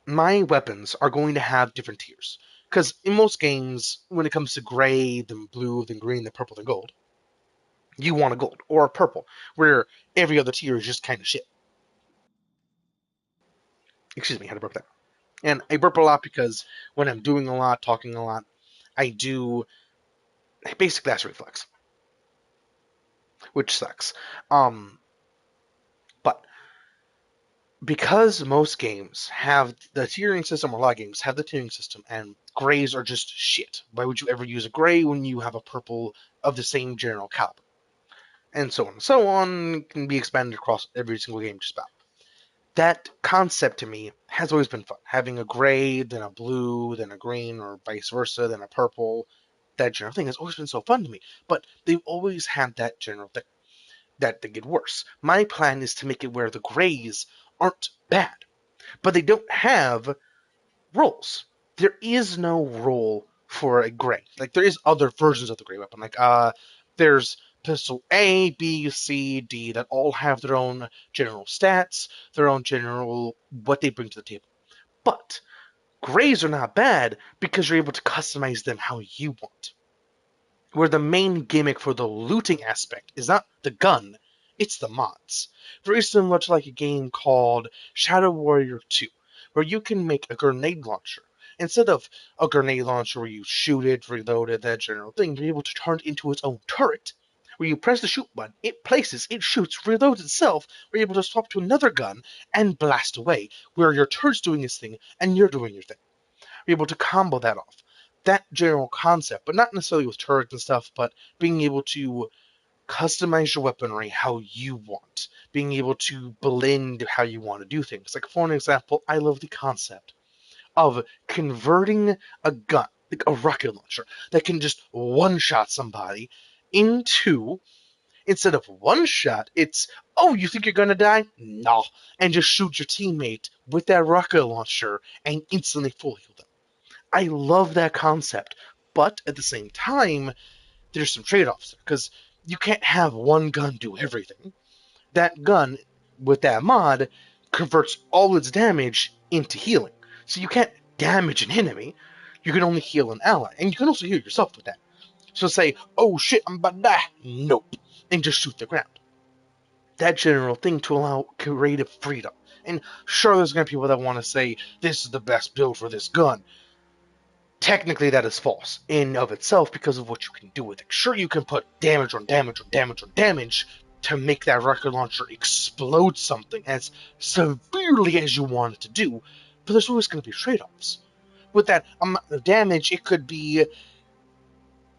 my weapons are going to have different tiers. Because in most games, when it comes to gray, then blue, then green, then purple, then gold, you want a gold or a purple, where every other tier is just kind of shit. Excuse me, I had to burp that. And I burp a lot because when I'm doing a lot, talking a lot, I do basic acid reflex, which sucks. But because most games have the tiering system, or a lot of games have the tiering system, and grays are just shit. Why would you ever use a gray when you have a purple of the same general caliber? And so on and so on, can be expanded across every single game just about. That concept to me has always been fun. Having a gray, then a blue, then a green, or vice versa, then a purple, that general thing has always been so fun to me. But they've always had that general thing. That they get worse. My plan is to make it where the grays aren't bad, but they don't have rolls. There is no roll for a gray. Like there is other versions of the gray weapon. Like there's pistol A, B, C, D that all have their own general stats, their own general what they bring to the table. But grays are not bad because you're able to customize them how you want. Where the main gimmick for the looting aspect is not the gun, it's the mods. Very similar to like a game called Shadow Warrior 2, where you can make a grenade launcher. Instead of a grenade launcher where you shoot it, reload it, that general thing, you're able to turn it into its own turret. Where you press the shoot button, it places, it shoots, reloads itself, we're able to swap to another gun and blast away, where your turret's doing its thing and you're doing your thing. Be able to combo that off. That general concept, but not necessarily with turrets and stuff, but being able to customize your weaponry how you want, being able to blend how you want to do things. Like, for an example, I love the concept of converting a gun, like a rocket launcher, that can just one shot somebody into, instead of one shot, it's, oh, you think you're gonna die? No. And just shoot your teammate with that rocket launcher and instantly full heal them. I love that concept, but at the same time, there's some trade-offs because you can't have one gun do everything. That gun with that mod converts all its damage into healing, so you can't damage an enemy. You can only heal an ally, and you can also heal yourself with that. So say, oh shit, I'm about to die. Nope, and just shoot the ground. That general thing to allow creative freedom. And sure, there's gonna be people that want to say this is the best build for this gun. Technically that is false in of itself because of what you can do with it. Sure, you can put damage on damage on damage on damage to make that rocket launcher explode something as severely as you want it to do, but there's always going to be trade-offs. With that amount of damage, it could be,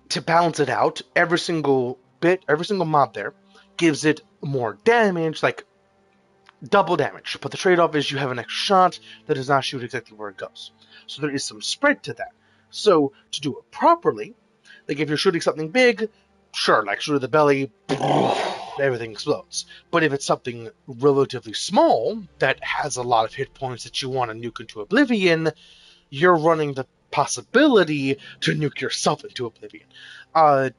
to balance it out, every single mob there gives it more damage, like double damage, but the trade-off is you have an extra shot that does not shoot exactly where it goes. So there is some spread to that. So to do it properly, like if you're shooting something big, sure, like shoot at the belly, everything explodes. But if it's something relatively small that has a lot of hit points that you want to nuke into oblivion, you're running the possibility to nuke yourself into oblivion.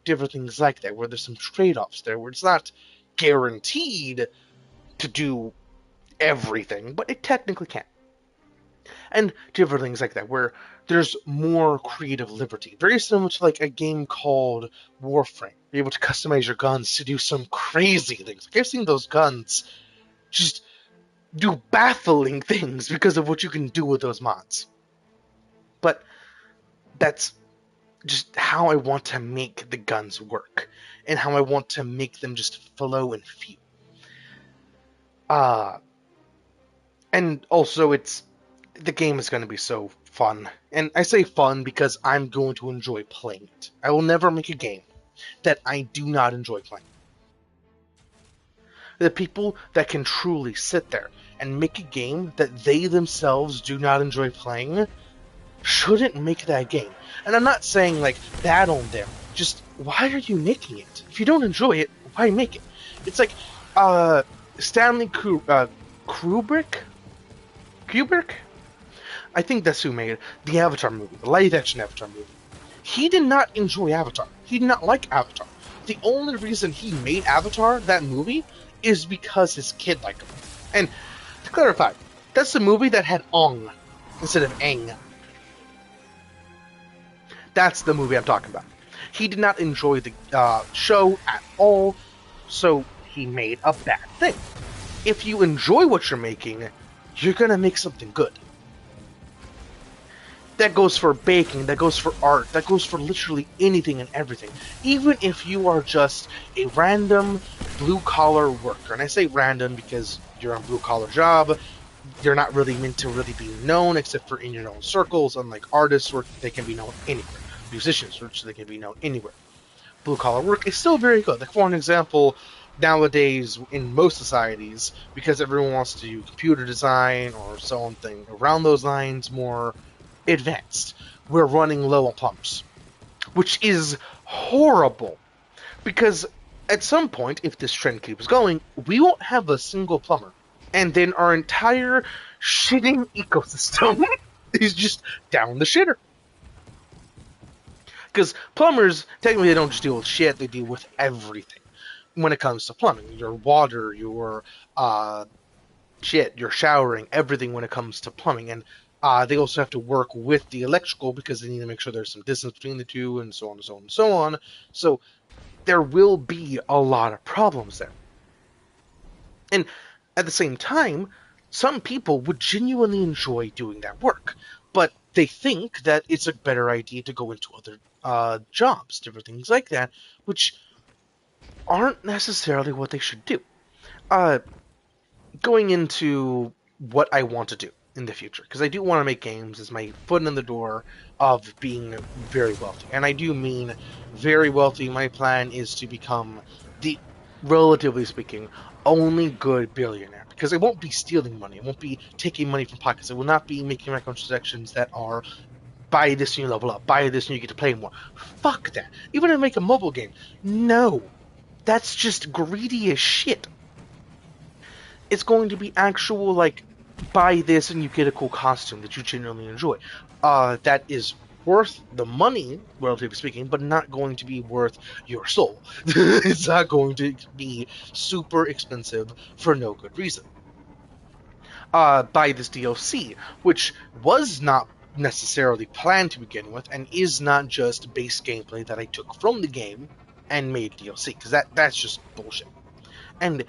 Different things like that, where there's some trade-offs there, where it's not guaranteed to do everything, but it technically can. And different things like that, where there's more creative liberty. Very similar to like a game called Warframe. You're able to customize your guns to do some crazy things. Like I've seen those guns just do baffling things because of what you can do with those mods. But that's just how I want to make the guns work, and how I want to make them just flow and feel. And also the game is going to be so fun. And I say fun because I'm going to enjoy playing it. I will never make a game that I do not enjoy playing. The people that can truly sit there and make a game that they themselves do not enjoy playing shouldn't make that game. And I'm not saying like bad on them. Just why are you making it? If you don't enjoy it, why make it? It's like Stanley Kubrick? I think that's who made the Avatar movie, the live-action Avatar movie. He did not enjoy Avatar. He did not like Avatar. The only reason he made Avatar, that movie, is because his kid liked him. And to clarify, that's the movie that had Ong instead of Aang. That's the movie I'm talking about. He did not enjoy the show at all, so he made a bad thing. If you enjoy what you're making, you're gonna make something good. That goes for baking, that goes for art, that goes for literally anything and everything. Even if you are just a random blue-collar worker, and I say random because you're on a blue-collar job, you're not really meant to really be known except for in your own circles, unlike artists where they can be known anywhere. Musicians, which they can be known anywhere. Blue-collar work is still very good. Like, for an example, nowadays in most societies, because everyone wants to do computer design or something around those lines more advanced, we're running low on plumbers, which is horrible, because at some point, if this trend keeps going, we won't have a single plumber, and then our entire shitting ecosystem is just down the shitter. Because plumbers, technically, they don't just deal with shit, they deal with everything. When it comes to plumbing, your water, your uh, shit, your showering, everything when it comes to plumbing. And they also have to work with the electrical because they need to make sure there's some distance between the two, and so on and so on and so on. So there will be a lot of problems there. And at the same time, some people would genuinely enjoy doing that work, but they think that it's a better idea to go into other jobs, different things like that, which aren't necessarily what they should do. Uh, Going into what I want to do in the future, because I do want to make games as my foot in the door of being very wealthy. And I do mean very wealthy. My plan is to become the, relatively speaking, only good billionaire. Because I won't be stealing money. I won't be taking money from pockets. I will not be making microtransactions that are buy this new level up, buy this new you get to play more. Fuck that. Even if I make a mobile game, no. That's just greedy as shit. It's going to be actual, like, buy this and you get a cool costume that you genuinely enjoy. That is worth the money, relatively speaking, but not going to be worth your soul. It's not going to be super expensive for no good reason. Buy this DLC, which was not necessarily planned to begin with, and is not just base gameplay that I took from the game and made DLC, because that's just bullshit. And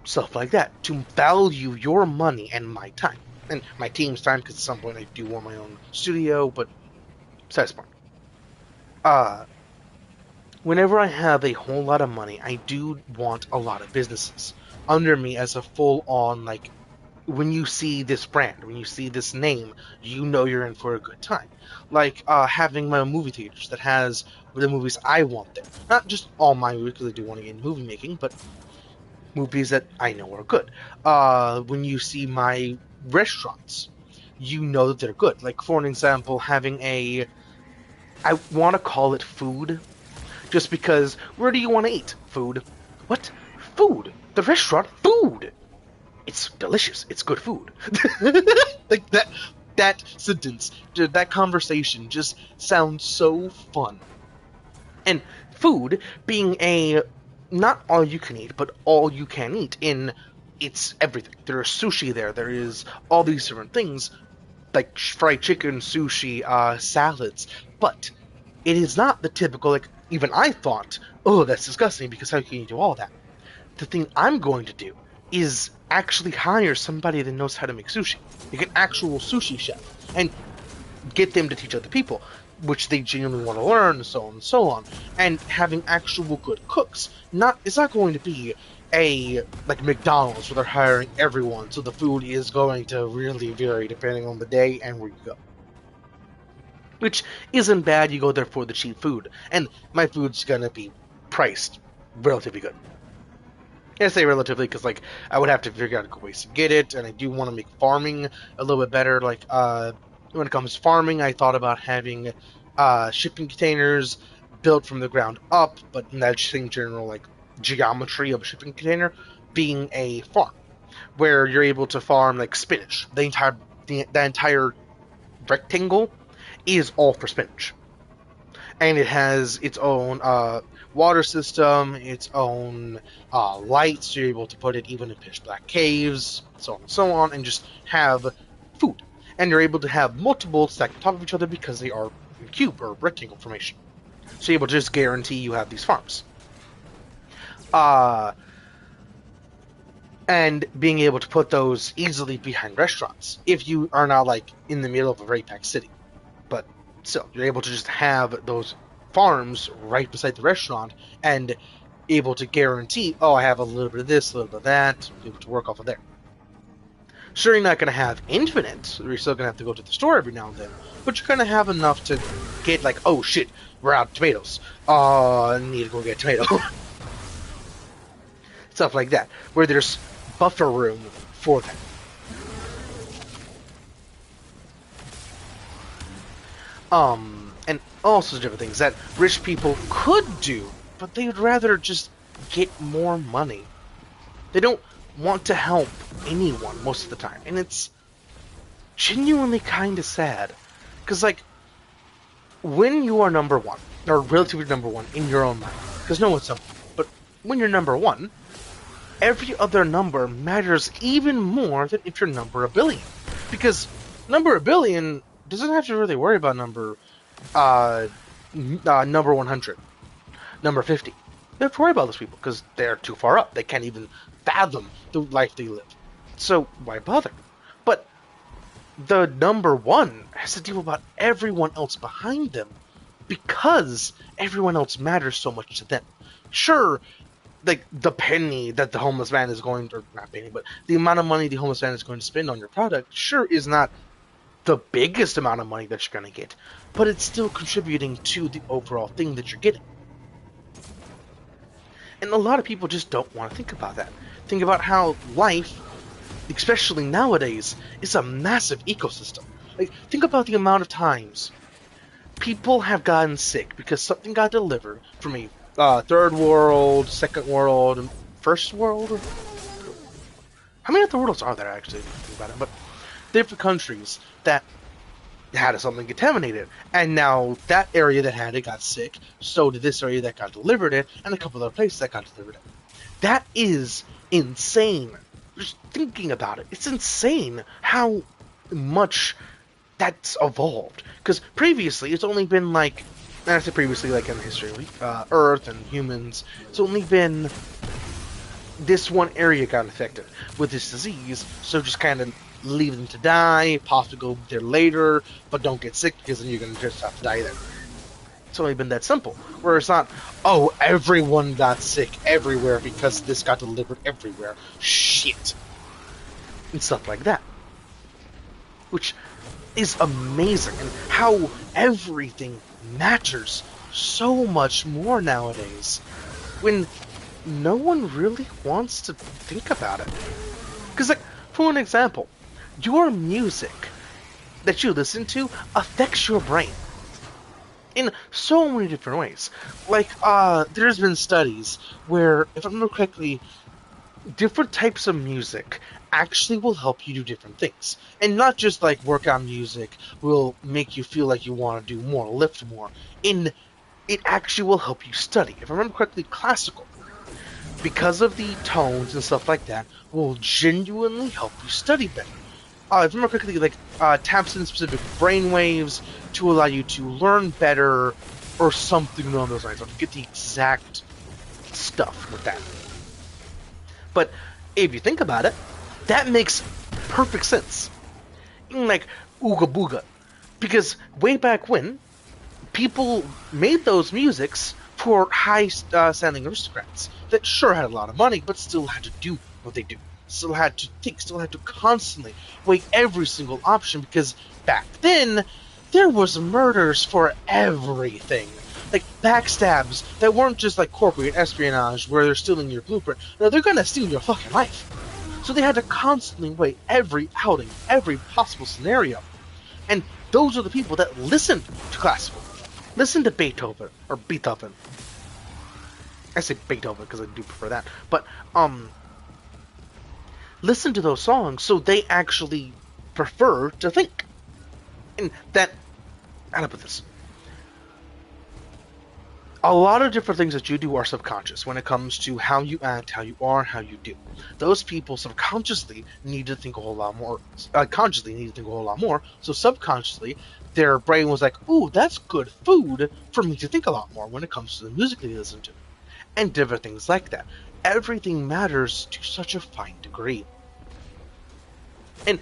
stuff like that, to value your money and my time. And my team's time, because at some point I do want my own studio, but besides the point. Uh, Whenever I have a whole lot of money, I do want a lot of businesses under me as a full-on, like, when you see this brand, when you see this name, you know you're in for a good time. Like having my own movie theaters that has the movies I want there. Not just all my movies, because I do want to get into movie making, but movies that I know are good. When you see my restaurants, you know that they're good. Like, for an example, having I want to call it food, just because, where do you want to eat? Food. What? Food. The restaurant? Food. It's delicious. It's good food. Like, that sentence, that conversation just sounds so fun. And food being a not all you can eat, but all you can eat in it's everything. There is sushi there. There is all these different things like fried chicken, sushi, salads. But it is not the typical, like, even I thought, oh, that's disgusting because how can you do all that? The thing I'm going to do is actually hire somebody that knows how to make sushi. Like an actual sushi chef. And get them to teach other people, which they genuinely want to learn, and so on and so on. And having actual good cooks, it's not going to be a like McDonald's where they're hiring everyone, so the food is going to really vary depending on the day and where you go. Which isn't bad, you go there for the cheap food, and my food's gonna be priced relatively good. I say relatively because, like, I would have to figure out good ways to get it, and I do want to make farming a little bit better. Like, when it comes to farming, I thought about having shipping containers built from the ground up, but in that same general, like, geometry of a shipping container being a farm, where you're able to farm, like, spinach. The entire rectangle is all for spinach. And it has its own water system, its own lights. So you're able to put it even in pitch black caves, so on and so on, and just have food. And you're able to have multiple stacked on top of each other because they are in cube or rectangle formation. So you're able to just guarantee you have these farms. And being able to put those easily behind restaurants if you are not, like, in the middle of a very packed city. But still, you're able to just have those farms right beside the restaurant and able to guarantee, oh, I have a little bit of this, a little bit of that, able to work off of there. Sure, you're not going to have infinite, you're still going to have to go to the store every now and then, but you're going to have enough to get, like, oh shit, we're out of tomatoes. I need to go get a tomato. Stuff like that, where there's buffer room for that. And also different things that rich people could do, but they'd rather just get more money. They don't want to help anyone most of the time, and it's genuinely kind of sad. Because, like, when you are number one, or relatively number one in your own mind. Because no one's number one. But when you're number one, every other number matters even more than if you're number a billion. Because number a billion doesn't have to really worry about number 100, number 50. They have to worry about those people because they're too far up. They can't even fathom the life they live. So why bother? But the number one has to deal about everyone else behind them because everyone else matters so much to them. Sure, like the penny that the homeless man is going to, or not penny, but the amount of money the homeless man is going to spend on your product, sure, is not the biggest amount of money that you're going to get, but it's still contributing to the overall thing that you're getting. And a lot of people just don't want to think about that. Think about how life, especially nowadays, is a massive ecosystem. Like, think about the amount of times people have gotten sick because something got delivered from a third world, second world, first world. How many other worlds are there actually? Think about it, but different countries that had something contaminated, and now that area that had it got sick. So did this area that got delivered it, and a couple other places that got delivered it. That is insane. Just thinking about it, it's insane how much that's evolved. Because previously, it's only been like, and I say previously, like in the history of Earth and humans, it's only been this one area got infected with this disease, so just kind of leave them to die, possibly go there later, but don't get sick because then you're going to just have to die there. It's only been that simple. Where it's not, oh, everyone got sick everywhere because this got delivered everywhere. Shit. And stuff like that. Which is amazing, and how everything matters so much more nowadays when no one really wants to think about it. Because, like, for an example, your music that you listen to affects your brain in so many different ways. Like, there's been studies where, if I remember correctly, different types of music actually will help you do different things. And not just like workout music will make you feel like you want to do more, lift more. It actually will help you study. If I remember correctly, classical, because of the tones and stuff like that, will genuinely help you study better. If I remember correctly, like taps in specific brain waves to allow you to learn better, or something along those lines. I forget the exact stuff with that. But if you think about it, that makes perfect sense. Like Ooga Booga. Because way back when, people made those musics for high-standing aristocrats that sure had a lot of money, but still had to do what they do. Still had to think, still had to constantly weigh every single option, because back then, there was murders for everything. Like backstabs that weren't just like corporate espionage where they're stealing your blueprint. No, they're gonna steal your fucking life. So they had to constantly weigh every outing, every possible scenario. And those are the people that listened to classical. Listen to Beethoven, or Beethoven. I say Beethoven because I do prefer that. But, listen to those songs so they actually prefer to think. And that, how do I put this? A lot of different things that you do are subconscious when it comes to how you act, how you are, how you do. Those people subconsciously need to think a whole lot more. Consciously need to think a whole lot more. So subconsciously, their brain was like, ooh, that's good food for me to think a lot more when it comes to the music they listen to. And different things like that. Everything matters to such a fine degree. And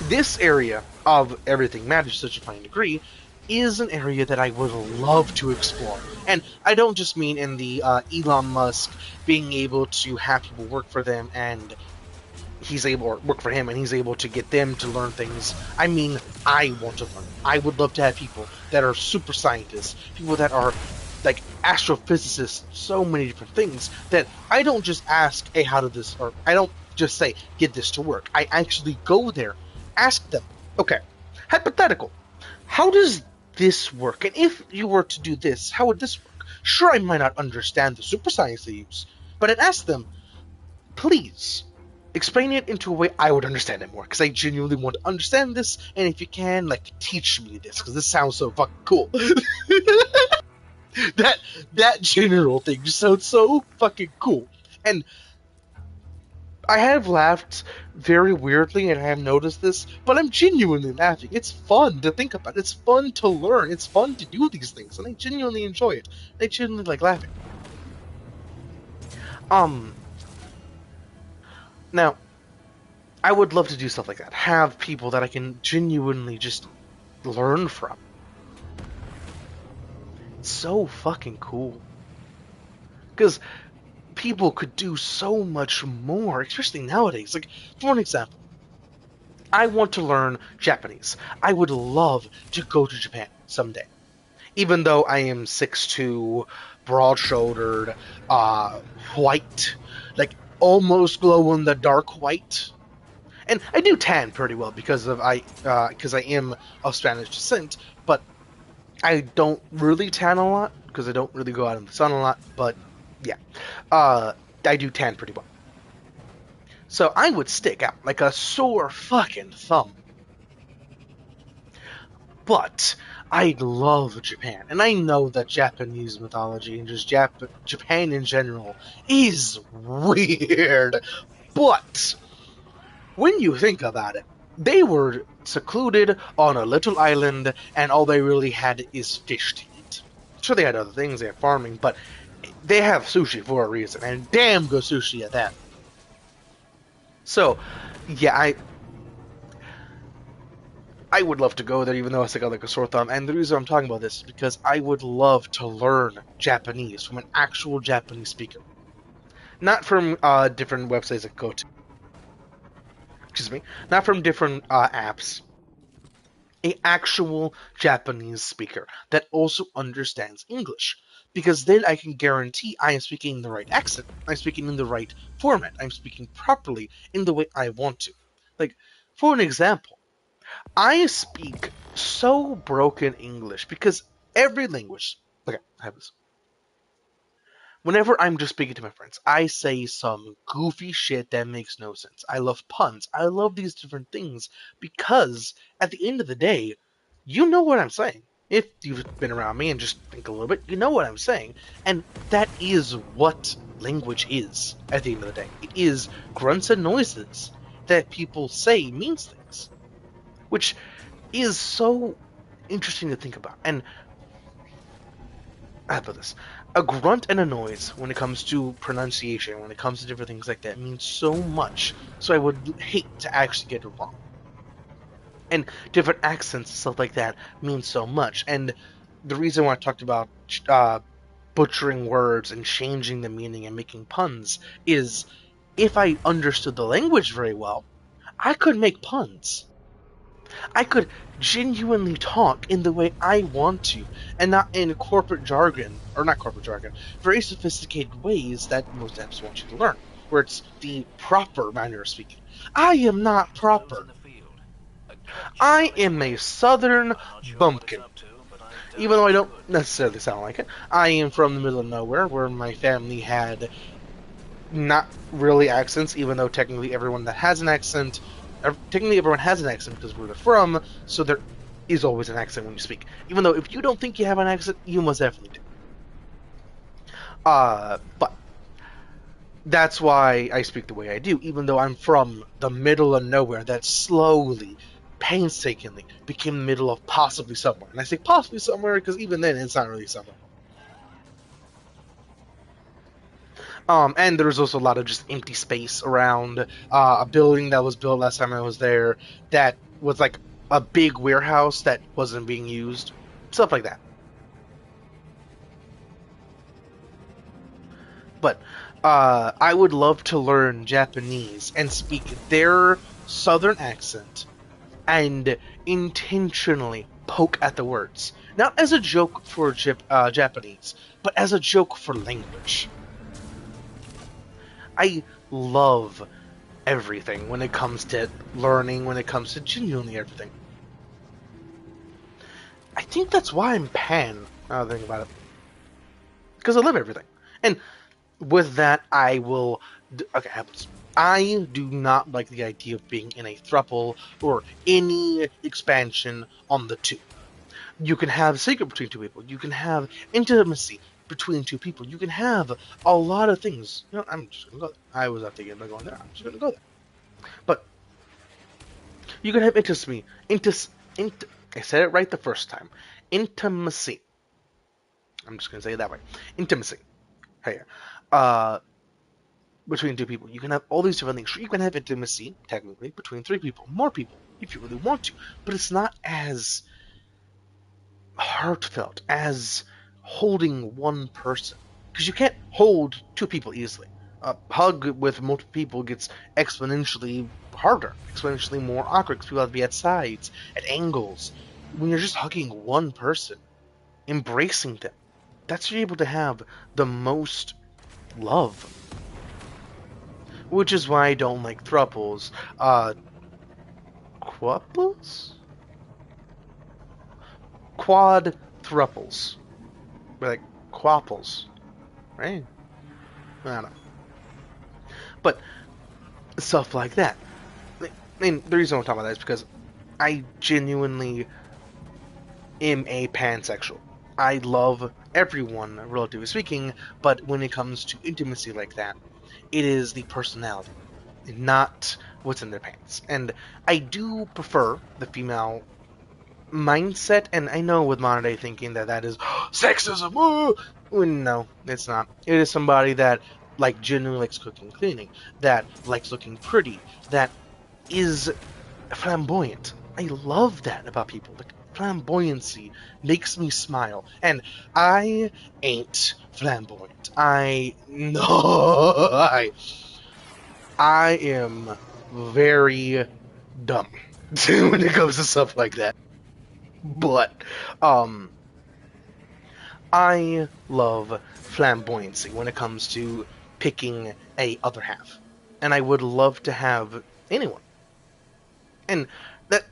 this area of everything matters to such a fine degree is an area that I would love to explore. And I don't just mean in the Elon Musk being able to have people work for them and he's able, or work for him and he's able to get them to learn things. I mean, I want to learn. I would love to have people that are super scientists, people that are like astrophysicists, so many different things, that I don't just ask, hey, how did this, or I don't just say, get this to work. I actually go there, ask them, okay, hypothetical, how does this work? And if you were to do this, how would this work? Sure, I might not understand the super science they use, but I'd ask them, please, explain it into a way I would understand it more, because I genuinely want to understand this, and if you can, like, teach me this, because this sounds so fucking cool. that that general thing just sounds so fucking cool. And I have laughed very weirdly, and I have noticed this, but I'm genuinely laughing. It's fun to think about. It's fun to learn. It's fun to do these things, and I genuinely enjoy it. I genuinely like laughing. Um, Now I would love to do stuff like that. Have people that I can genuinely just learn from. It's so fucking cool. Because people could do so much more, especially nowadays. Like, for an example, I want to learn Japanese. I would love to go to Japan someday. Even though I am 6'2", broad-shouldered, uh, white, like almost glow in the dark white. And I do tan pretty well because I am of Spanish descent, but I don't really tan a lot because I don't really go out in the sun a lot. But yeah, uh, I do tan pretty well. So I would stick out like a sore fucking thumb. But I love Japan, and I know that Japanese mythology and just Japan in general is weird. But when you think about it, they were secluded on a little island, and all they really had is fish to eat. Sure, they had other things, they had farming, but they have sushi for a reason, and damn good sushi at that. So, yeah, I would love to go there, even though I stick out like a sore thumb. And the reason I'm talking about this is because I would love to learn Japanese from an actual Japanese speaker, not from different websites I go to. Excuse me, not from different apps. A actual Japanese speaker that also understands English. Because then I can guarantee I am speaking in the right accent, I'm speaking in the right format, I'm speaking properly in the way I want to. Like, for an example, I speak so broken English because every language. Okay, I have this. Whenever I'm just speaking to my friends, I say some goofy shit that makes no sense. I love puns. I love these different things because at the end of the day, you know what I'm saying. If you've been around me and just think a little bit, you know what I'm saying. And that is what language is at the end of the day. It is grunts and noises that people say means things, which is so interesting to think about. And how about this? A grunt and a noise when it comes to pronunciation, when it comes to different things like that, means so much. So I would hate to actually get it wrong. And different accents and stuff like that mean so much. And the reason why I talked about butchering words and changing the meaning and making puns is if I understood the language very well, I could make puns. I could genuinely talk in the way I want to, and not in corporate jargon, or not corporate jargon, very sophisticated ways that most apps want you to learn, where it's the proper manner of speaking. I am not To those in proper. the field, a great I challenge am a awaits. southern I'm not sure what it's bumpkin. up to, but I Even doubt though I much don't good. necessarily sound like it, I am from the middle of nowhere, where my family had not really accents, even though technically everyone that has an accent, technically everyone has an accent because where they're from, so there is always an accent when you speak. Even though if you don't think you have an accent, you most definitely do. But that's why I speak the way I do, even though I'm from the middle of nowhere that slowly, painstakingly became the middle of possibly somewhere. And I say possibly somewhere because even then it's not really somewhere. And there was also a lot of just empty space around a building that was built last time I was there that was like a big warehouse that wasn't being used. Stuff like that. But I would love to learn Japanese and speak their southern accent and intentionally poke at the words. Not as a joke for Japanese, but as a joke for language. I love everything when it comes to learning, when it comes to genuinely everything. I think that's why I'm pan. Now that I think about it, because I love everything. And with that, I will. Okay, I do not like the idea of being in a thruple or any expansion on the two. You can have secret between two people. You can have intimacy between two people. You can have a lot of things. You know, I'm just gonna go there. I was not thinking about going there. I'm just gonna go there. But you can have intimacy. I said it right the first time. Intimacy. I'm just gonna say it that way. Intimacy. Hey, uh, between two people. You can have all these different things. Sure, you can have intimacy, technically, between three people, more people, if you really want to. But it's not as heartfelt as holding one person. Because you can't hold two people easily. A hug with multiple people gets exponentially harder, exponentially more awkward, because people have to be at sides, at angles. When you're just hugging one person, embracing them, that's when you're able to have the most love. Which is why I don't like thruples. Quadruples? Quad thruples. Like quapples, right? I don't know. But stuff like that. And the reason I'm talking about that is because I genuinely am a pansexual. I love everyone, relatively speaking, but when it comes to intimacy like that, it is the personality, not what's in their pants. And I do prefer the female mindset, and I know with modern day thinking that is sexism. No, it's not. It is somebody that like genuinely likes cooking, cleaning, that likes looking pretty, that is flamboyant. I love that about people. Like flamboyancy makes me smile, and I ain't flamboyant. I no, I am very dumb when it comes to stuff like that. But um I love flamboyancy when it comes to picking a other half. And I would love to have anyone. And that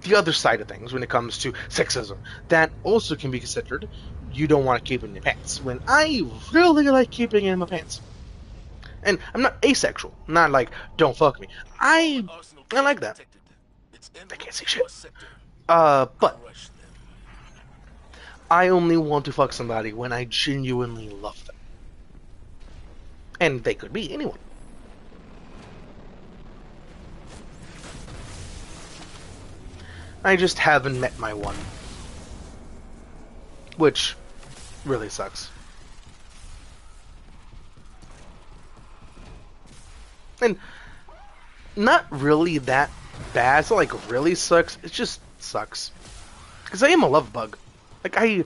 the other side of things when it comes to sexism, that also can be considered you don't want to keep it in your pants. When I really like keeping it in my pants. And I'm not asexual, not like don't fuck me. I like that. I can't see shit. But I only want to fuck somebody when I genuinely love them. And they could be anyone. I just haven't met my one. Which really sucks. And not really that bad. It's not like really sucks. It just sucks. Because I am a love bug. Like, okay,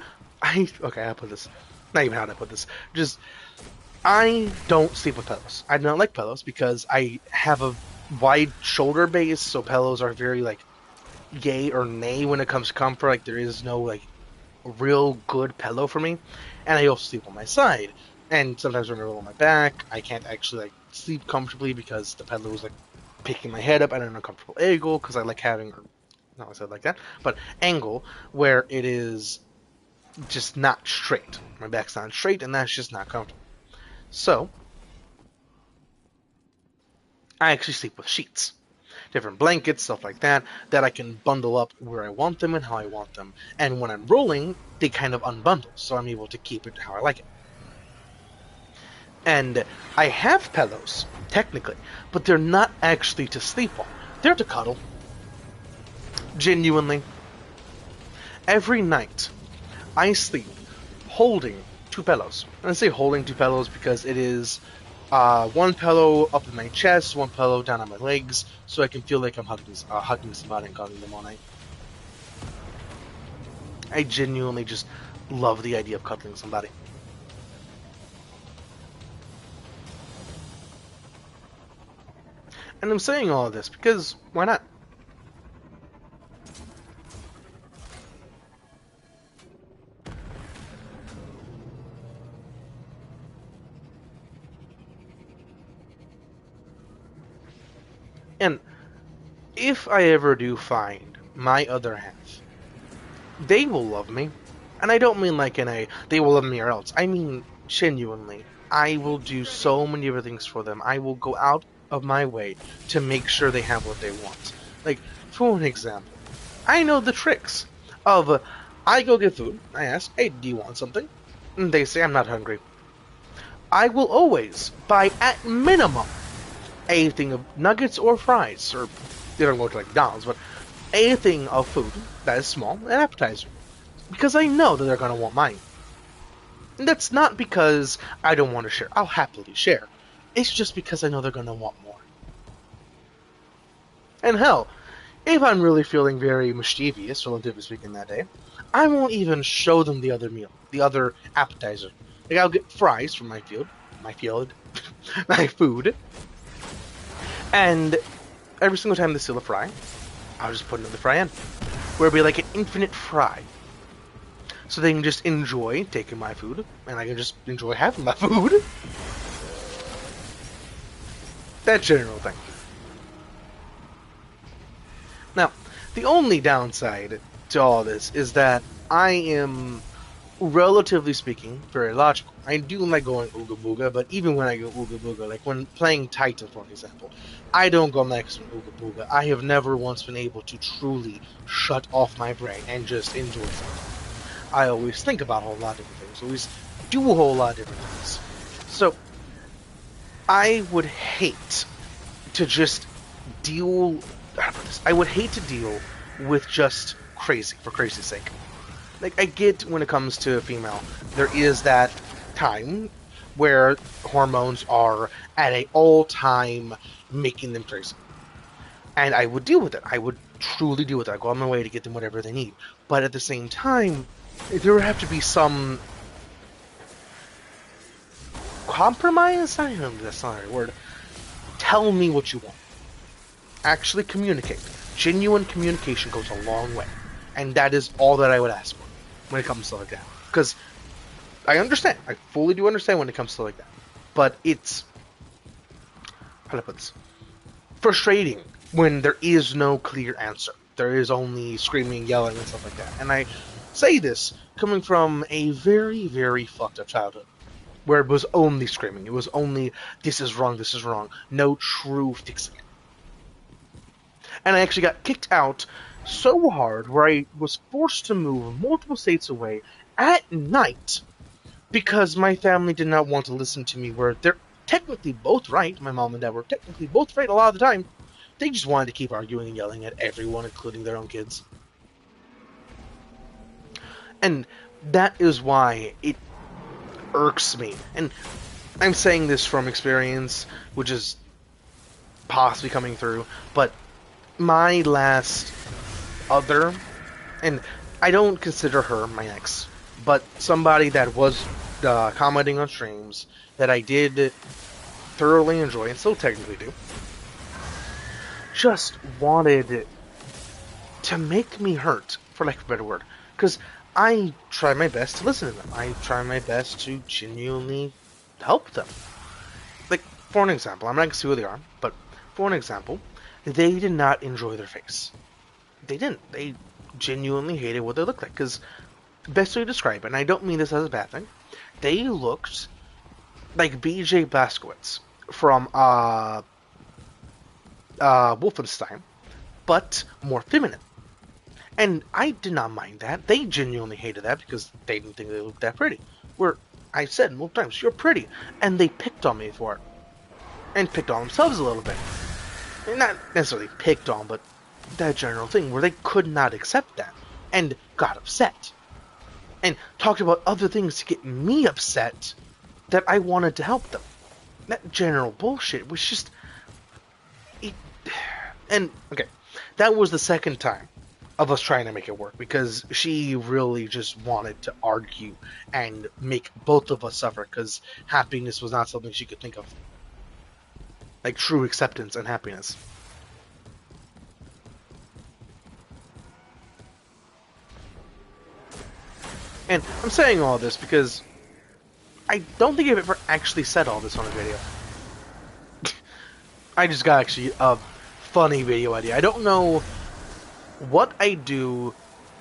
I'll put this. Not even how to put this. Just, I don't sleep with pillows. I don't like pillows because I have a wide shoulder base, so pillows are very, like, yay or nay when it comes to comfort. Like, there is no, like, real good pillow for me. And I also sleep on my side. And sometimes when I roll on my back, I can't actually, like, sleep comfortably because the pillow is, like, picking my head up at an uncomfortable angle because I like having, not I said like that, but angle where it is just not straight. My back's not straight, and that's just not comfortable. So, I actually sleep with sheets. Different blankets, stuff like that, that I can bundle up where I want them and how I want them. And when I'm rolling, they kind of unbundle, so I'm able to keep it how I like it. And I have pillows, technically, but they're not actually to sleep on. They're to cuddle. Genuinely. Every night, I sleep holding two pillows. And I say holding two pillows because it is one pillow up in my chest, one pillow down on my legs, so I can feel like I'm hugging somebody and cuddling them all night. I genuinely just love the idea of cuddling somebody. And I'm saying all of this because why not? And if I ever do find my other half, they will love me. And I don't mean like in a they will love me or else. I mean genuinely. I will do so many other things for them. I will go out of my way to make sure they have what they want. Like, for an example, I know the tricks. of I go get food. I ask, hey, do you want something? And they say I'm not hungry. I will always buy at minimum a thing of nuggets or fries, or they don't go to like McDonald's, but a thing of food that is small, an appetizer, because I know that they're gonna want mine. And that's not because I don't want to share. I'll happily share. It's just because I know they're gonna want more. And hell, if I'm really feeling very mischievous, relatively speaking, that day, I won't even show them the other meal, the other appetizer. Like I'll get fries from my food, and every single time they steal a fry, I'll just put another fry in. Where it'll be like an infinite fry. So they can just enjoy taking my food, and I can just enjoy having my food. That general thing. Now, the only downside to all this is that I am, relatively speaking, very logical. I do like going Ooga Booga, but even when I go Ooga Booga, like when playing Titan, for example, I don't go next to Ooga Booga. I have never once been able to truly shut off my brain and just enjoy something. I always think about a whole lot of different things, always do a whole lot of different things. So, I would hate to just deal. I would hate to deal with just crazy for crazy's sake. Like, I get when it comes to a female, there is that time where hormones are at a all-time making them crazy. And I would deal with it. I would truly deal with it. I go on my way to get them whatever they need. But at the same time, there would have to be some compromise? I don't know, that's not the right word. Tell me what you want. Actually communicate. Genuine communication goes a long way. And that is all that I would ask for when it comes to like that. Because I understand. I fully do understand when it comes to like that. But it's, how do I put this? Frustrating when there is no clear answer. There is only screaming, yelling, and stuff like that. And I say this coming from a very, very fucked up childhood. Where it was only screaming. It was only, this is wrong, this is wrong. No true fixing it. And I actually got kicked out so hard where I was forced to move multiple states away at night because my family did not want to listen to me, where they're technically both right. My mom and dad were technically both right a lot of the time. They just wanted to keep arguing and yelling at everyone, including their own kids. And that is why it irks me. And I'm saying this from experience, which is possibly coming through, but my last other, and I don't consider her my ex, but somebody that was commenting on streams that I did thoroughly enjoy and still technically do, just wanted to make me hurt, for lack of a better word, because I try my best to listen to them. I try my best to genuinely help them. Like, for an example, I'm not going to see who they are, but for an example, they did not enjoy their face. They didn't. They genuinely hated what they looked like. Because, best way to describe it, and I don't mean this as a bad thing, they looked like B.J. Blazkowicz from Wolfenstein, but more feminine. And I did not mind that. They genuinely hated that because they didn't think they looked that pretty. Where I said multiple times, you're pretty. And they picked on me for it. And picked on themselves a little bit. Not necessarily picked on, but that general thing where they could not accept that. And got upset. And talked about other things to get me upset that I wanted to help them. That general bullshit was just... And, okay, that was the second time of us trying to make it work, because she really just wanted to argue and make both of us suffer, because happiness was not something she could think of. Like true acceptance and happiness. And I'm saying all this because I don't think I've ever actually said all this on a video. I just got actually a funny video idea. I don't know what I do,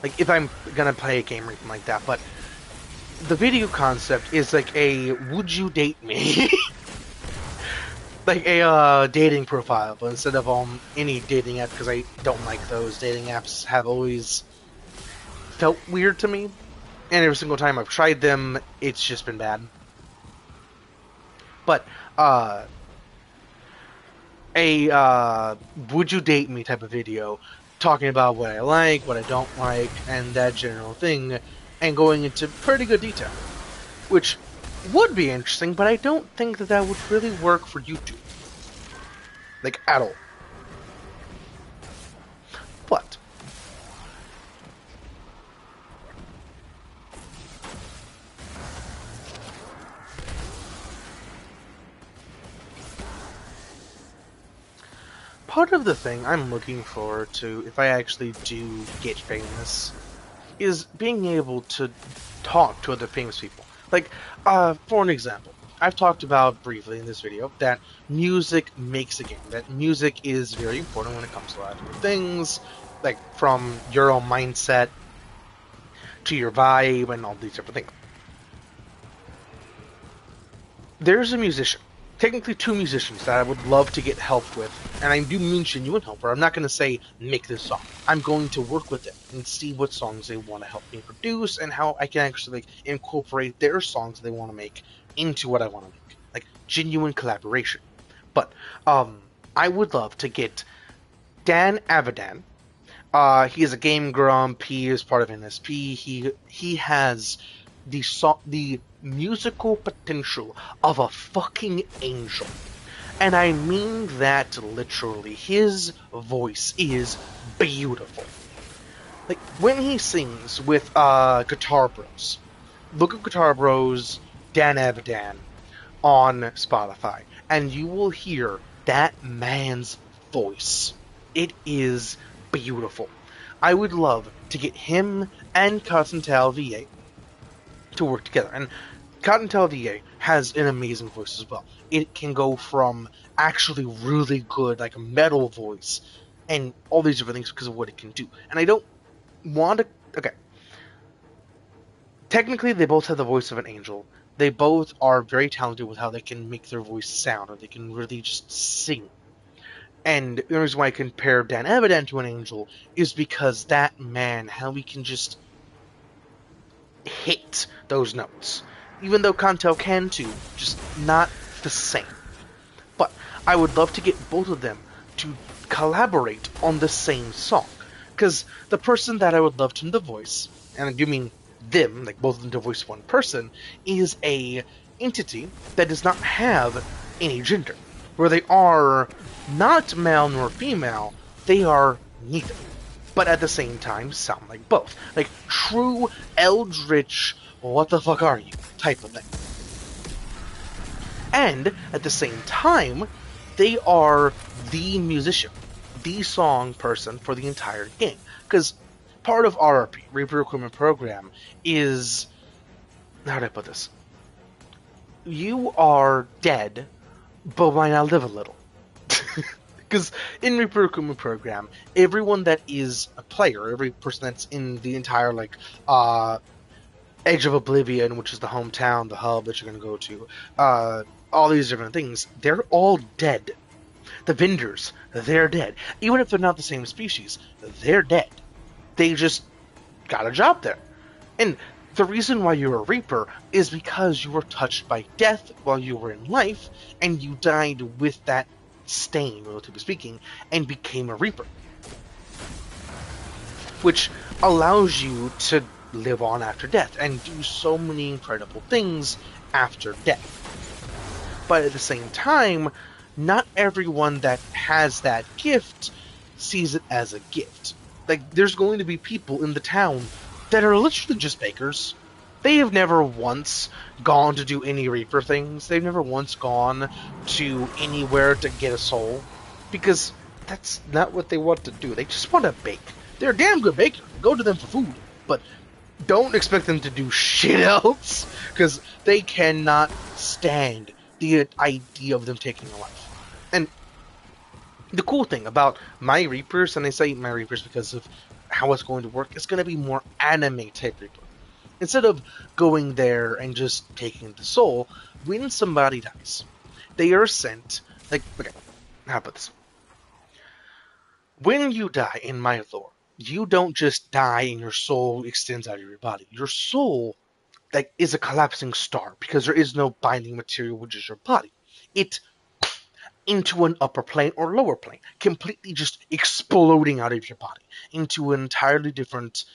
like if I'm gonna play a game or anything like that, but the video concept is like a would you date me? Like a dating profile, but instead of any dating app, because I don't like those. Dating apps have always felt weird to me, and every single time I've tried them, it's just been bad. But uh, a would you date me type of video, talking about what I like, what I don't like, and that general thing, and going into pretty good detail, which would be interesting, but I don't think that that would really work for YouTube, like at all. But part of the thing I'm looking forward to, if I actually do get famous, is being able to talk to other famous people. Like, for an example, I've talked about briefly in this video that music makes a game. That music is very important when it comes to a lot of different things, like from your own mindset to your vibe and all these different things. There's a musician, technically two musicians, that I would love to get help with, and I do mean genuine help. I'm not going to say make this song. I'm going to work with them and see what songs they want to help me produce and how I can actually like incorporate their songs they want to make into what I want to make, like genuine collaboration. But I would love to get Dan Avidan. He is a game grump. He is part of NSP. He has the musical potential of a fucking angel. And I mean that literally. His voice is beautiful. Like, when he sings with Guitar Bros, look up Guitar Bros, Dan Avidan on Spotify, and you will hear that man's voice. It is beautiful. I would love to get him and Cottontail VA to work together. And Cottontail VA has an amazing voice as well. It can go from actually really good, like a metal voice, and all these different things because of what it can do. And I don't want to. Okay. Technically, they both have the voice of an angel. They both are very talented with how they can make their voice sound, or they can really just sing. And the reason why I compare Dan Avidan to an angel is because that man, how he can just hit those notes. Even though Kanto can too, just not the same. But I would love to get both of them to collaborate on the same song. Because the person that I would love to do the voice, and I do mean them, like both of them to voice one person, is a entity that does not have any gender. Where they are not male nor female, they are neither. But at the same time, sound like both. Like true eldritch, what the fuck are you type of thing. And at the same time, they are the musician, the song person for the entire game. Because part of RRP, Reaper Recruitment Program, is, how do I put this? You are dead, but why not live a little? Because in Reaper Recruitment Program, everyone that is a player, every person that's in the entire Edge of Oblivion, which is the hometown, the hub that you're going to go to, all these different things, they're all dead. The vendors, they're dead. Even if they're not the same species, they're dead. They just got a job there. And the reason why you're a Reaper is because you were touched by death while you were in life, and you died with that stain, relatively speaking, and became a Reaper. Which allows you to live on after death and do so many incredible things after death. But at the same time, not everyone that has that gift sees it as a gift. Like, there's going to be people in the town that are literally just bakers. They have never once gone to do any Reaper things. They've never once gone to anywhere to get a soul. Because that's not what they want to do. They just want to bake. They're a damn good baker. Go to them for food. But don't expect them to do shit else. Because they cannot stand the idea of them taking a life. And the cool thing about my Reapers, and I say my Reapers because of how it's going to work, it's going to be more anime type Reaper. Instead of going there and just taking the soul, when somebody dies, they are sent, like, okay, how about this? When you die in my lore, you don't just die and your soul extends out of your body. Your soul like is a collapsing star because there is no binding material, which is your body. It into an upper plane or lower plane, completely just exploding out of your body into an entirely different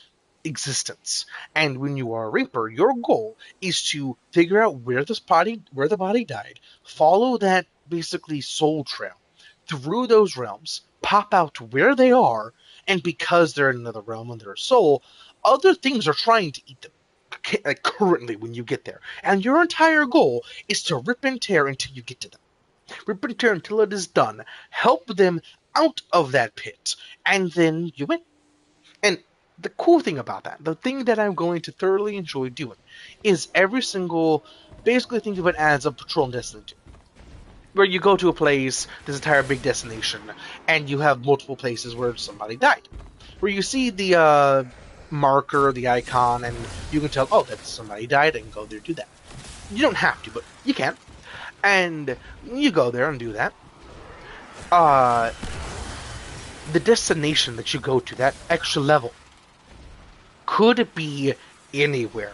existence. And when you are a Reaper, your goal is to figure out where the body died, follow that basically soul trail through those realms, pop out where they are, and because they're in another realm and they're a soul, other things are trying to eat them. Like currently, when you get there, and your entire goal is to rip and tear until you get to them. Rip and tear until it is done. Help them out of that pit, and then you win. And the cool thing about that, the thing that I'm going to thoroughly enjoy doing, is every single, basically think of it as a patrol in Destiny 2. Where you go to a place, this entire big destination, and you have multiple places where somebody died. Where you see the marker, the icon, and you can tell, oh, that somebody died, and go there do that. You don't have to, but you can. And you go there and do that. Uh, the destination that you go to, that extra level, could be anywhere.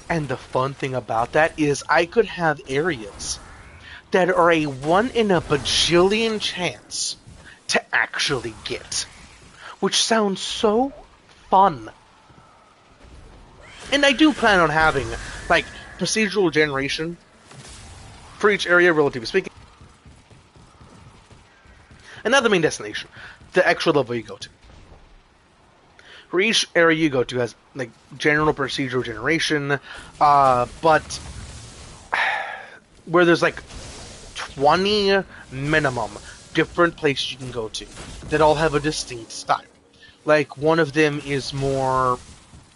And the fun thing about that is I could have areas that are a 1 in a bajillion chance to actually get, which sounds so fun. And I do plan on having, like, procedural generation for each area, relatively speaking. Another main destination, the extra level you go to. For each area you go to has, like, general procedural generation, but where there's, like, 20 minimum different places you can go to that all have a distinct style. Like, one of them is more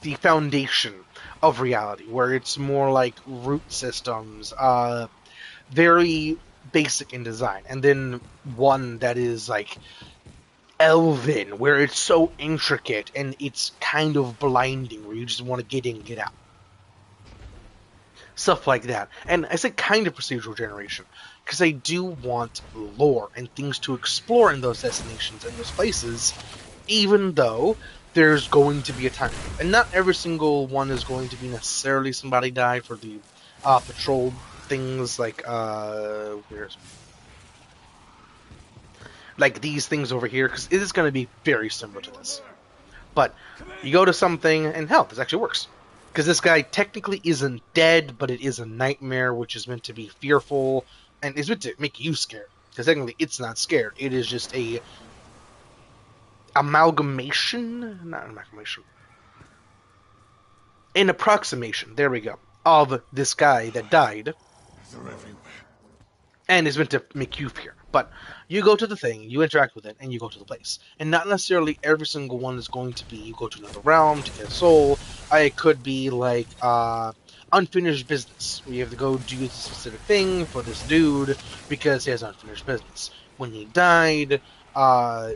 the foundation of reality, where it's more like root systems, very basic in design. And then one that is like Elven, where it's so intricate and it's kind of blinding, where you just want to get in and get out. Stuff like that. And I say kind of procedural generation, because I do want lore and things to explore in those destinations and those places, even though there's going to be a time. And not every single one is going to be necessarily somebody died for the patrol things, where's like these things over here, because it is going to be very similar to this. But you go to something, and hell, this actually works. Because this guy technically isn't dead, but it is a nightmare, which is meant to be fearful, and is meant to make you scared. Because technically, it's not scared. It is just a amalgamation, not amalgamation, an approximation. There we go, of this guy that died, and is meant to make you fear. But you go to the thing, you interact with it, and you go to the place. And not necessarily every single one is going to be you go to another realm to get a soul. It could be like unfinished business, where you have to go do this specific thing for this dude because he has unfinished business. When he died, I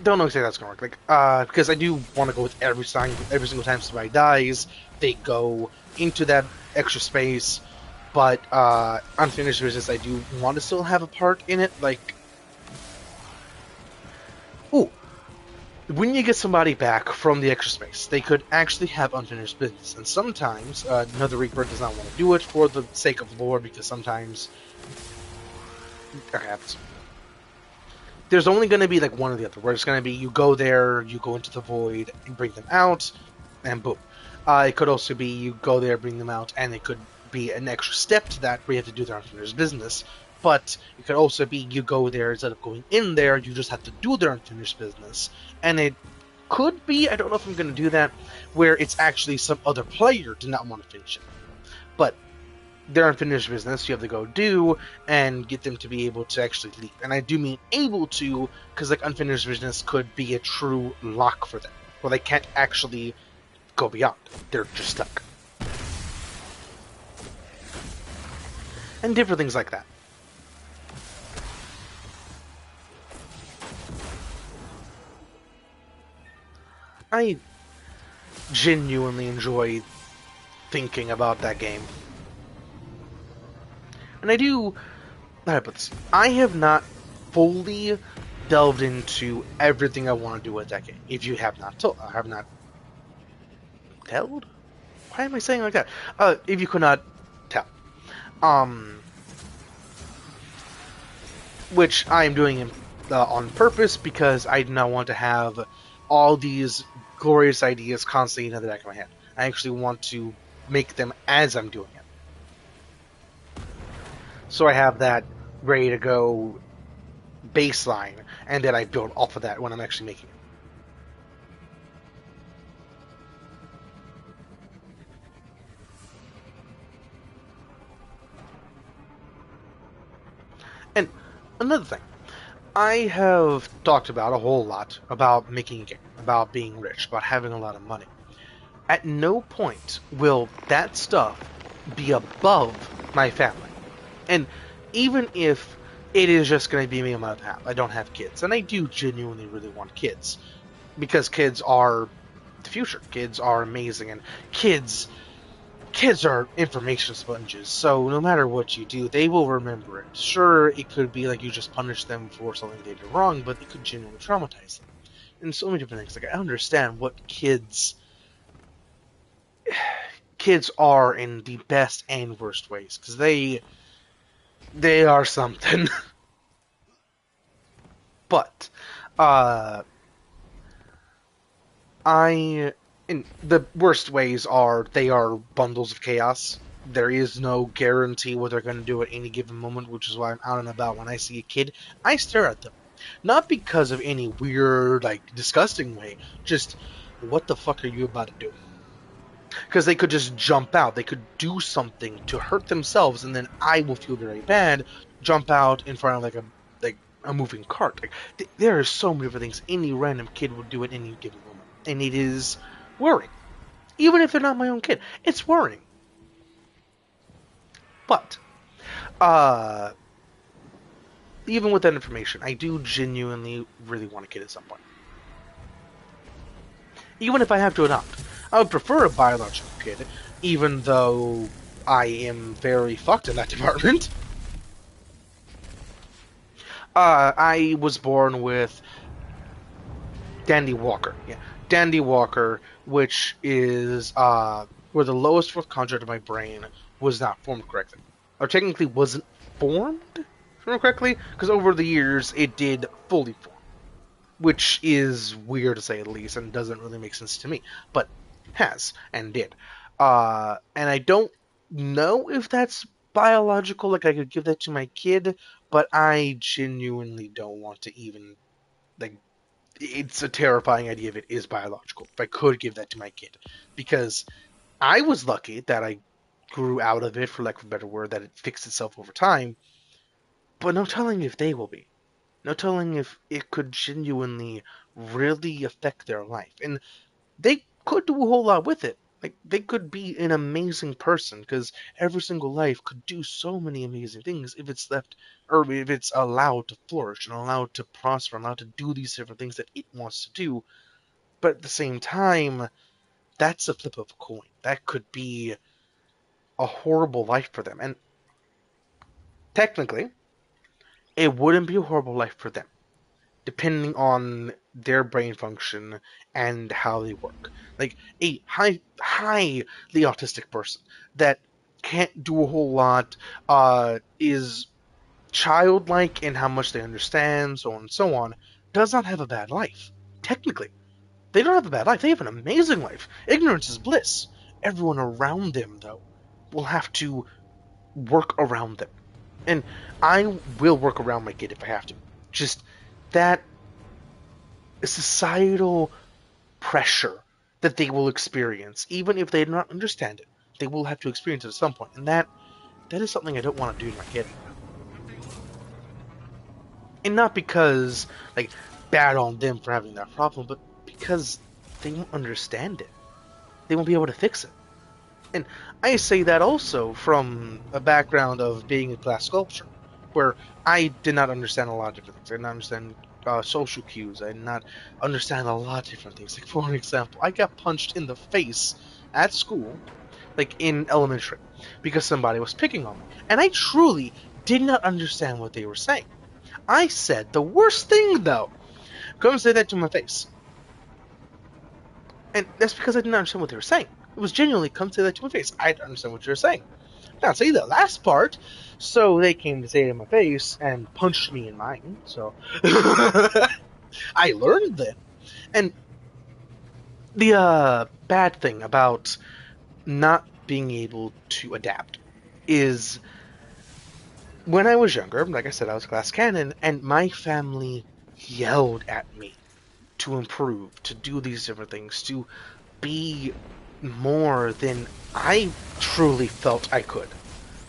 don't know exactly how that's gonna work. Because I do want to go with every single time somebody dies, they go into that extra space. But unfinished business, I do want to still have a part in it. Like, when you get somebody back from the extra space, they could actually have unfinished business. And sometimes another Reaper does not want to do it for the sake of lore, because sometimes it happens. There's only going to be like one or the other, where it's going to be you go there, you go into the void, and bring them out, and boom. It could also be you go there, bring them out, and it could be an extra step to that where you have to do their unfinished business. But it could also be you go there, instead of going in there, you just have to do their unfinished business. And it could be, I don't know if I'm going to do that, where it's actually some other player did not want to finish it. But their unfinished business you have to go do and get them to be able to actually leave. And I do mean able to, because like unfinished business could be a true lock for them, where they can't actually go beyond. They're just stuck. And different things like that. I genuinely enjoy thinking about that game. And I do, how do I put this? I have not fully delved into everything I want to do with that game. If you have not told, have not told, why am I saying like that? If you could not tell, um, which I am doing on purpose because I do not want to have all these glorious ideas constantly in the back of my head. I actually want to make them as I'm doing it, so I have that ready to go baseline, and then I build off of that when I'm actually making it. And another thing, I have talked about a whole lot about making a game, about being rich, about having a lot of money. At no point will that stuff be above my family. And even if it is just going to be me and my pal, I don't have kids, and I do genuinely really want kids because kids are the future. Kids are amazing, and kids are information sponges, so no matter what you do, they will remember it. Sure, it could be like you just punish them for something they did wrong, but it could genuinely traumatize them. And so many different things. Like, I understand what kids are in the best and worst ways, because they are something. But uh I in the worst ways are they are bundles of chaos. There is no guarantee what they're going to do at any given moment, which is why I'm out and about. When I see a kid, I stare at them. Not because of any weird, like, disgusting way, just what the fuck are you about to do? Because they could just jump out. They could do something to hurt themselves, and then I will feel very bad. Jump out in front of like a moving cart. Like, there are so many different things any random kid would do at any given moment, and it is worrying. Even if they're not my own kid, it's worrying. But uh, even with that information, I do genuinely really want a kid at some point. Even if I have to adopt, I would prefer a biological kid, even though I am very fucked in that department. I was born with Dandy Walker. Yeah, Dandy Walker, which is where the lowest fourth contract of my brain was not formed correctly, or technically wasn't formed correctly, because over the years it did fully form, which is weird to say the least, and doesn't really make sense to me, but has and did. And I don't know if that's biological, like I could give that to my kid, but I genuinely don't want to even, like, it's a terrifying idea if it is biological. If I could give that to my kid, because I was lucky that I grew out of it, for lack of a better word, that it fixed itself over time. But no telling if they will be. No telling if it could genuinely really affect their life. And they could do a whole lot with it. Like, they could be an amazing person, because every single life could do so many amazing things if it's left, or if it's allowed to flourish and allowed to prosper, and allowed to do these different things that it wants to do. But at the same time, that's a flip of a coin. That could be a horrible life for them. And technically, it wouldn't be a horrible life for them, depending on their brain function and how they work. Like, a highly autistic person that can't do a whole lot, is childlike in how much they understand, so on and so on, does not have a bad life. Technically, they don't have a bad life. They have an amazing life. Ignorance is bliss. Everyone around them, though, will have to work around them. And I will work around my kid if I have to. Just that societal pressure that they will experience, even if they do not understand it, they will have to experience it at some point. And that is something I don't want to do to my kid. And not because, like, bad on them for having that problem, but because they won't understand it. They won't be able to fix it. And I say that also from a background of being in class sculpture, where I did not understand a lot of different things. I did not understand social cues. I did not understand a lot of different things. Like, for an example, I got punched in the face at school, like in elementary, because somebody was picking on me. And I truly did not understand what they were saying. I said the worst thing, though. Come say that to my face. And that's because I didn't understand what they were saying. It was genuinely, come say that to my face. I don't understand what you're saying. Now, say the last part. So they came to say it in my face and punched me in mine. So I learned then. And the bad thing about not being able to adapt is when I was younger, like I said, I was glass cannon, and my family yelled at me to improve, to do these different things, to be more than I truly felt I could.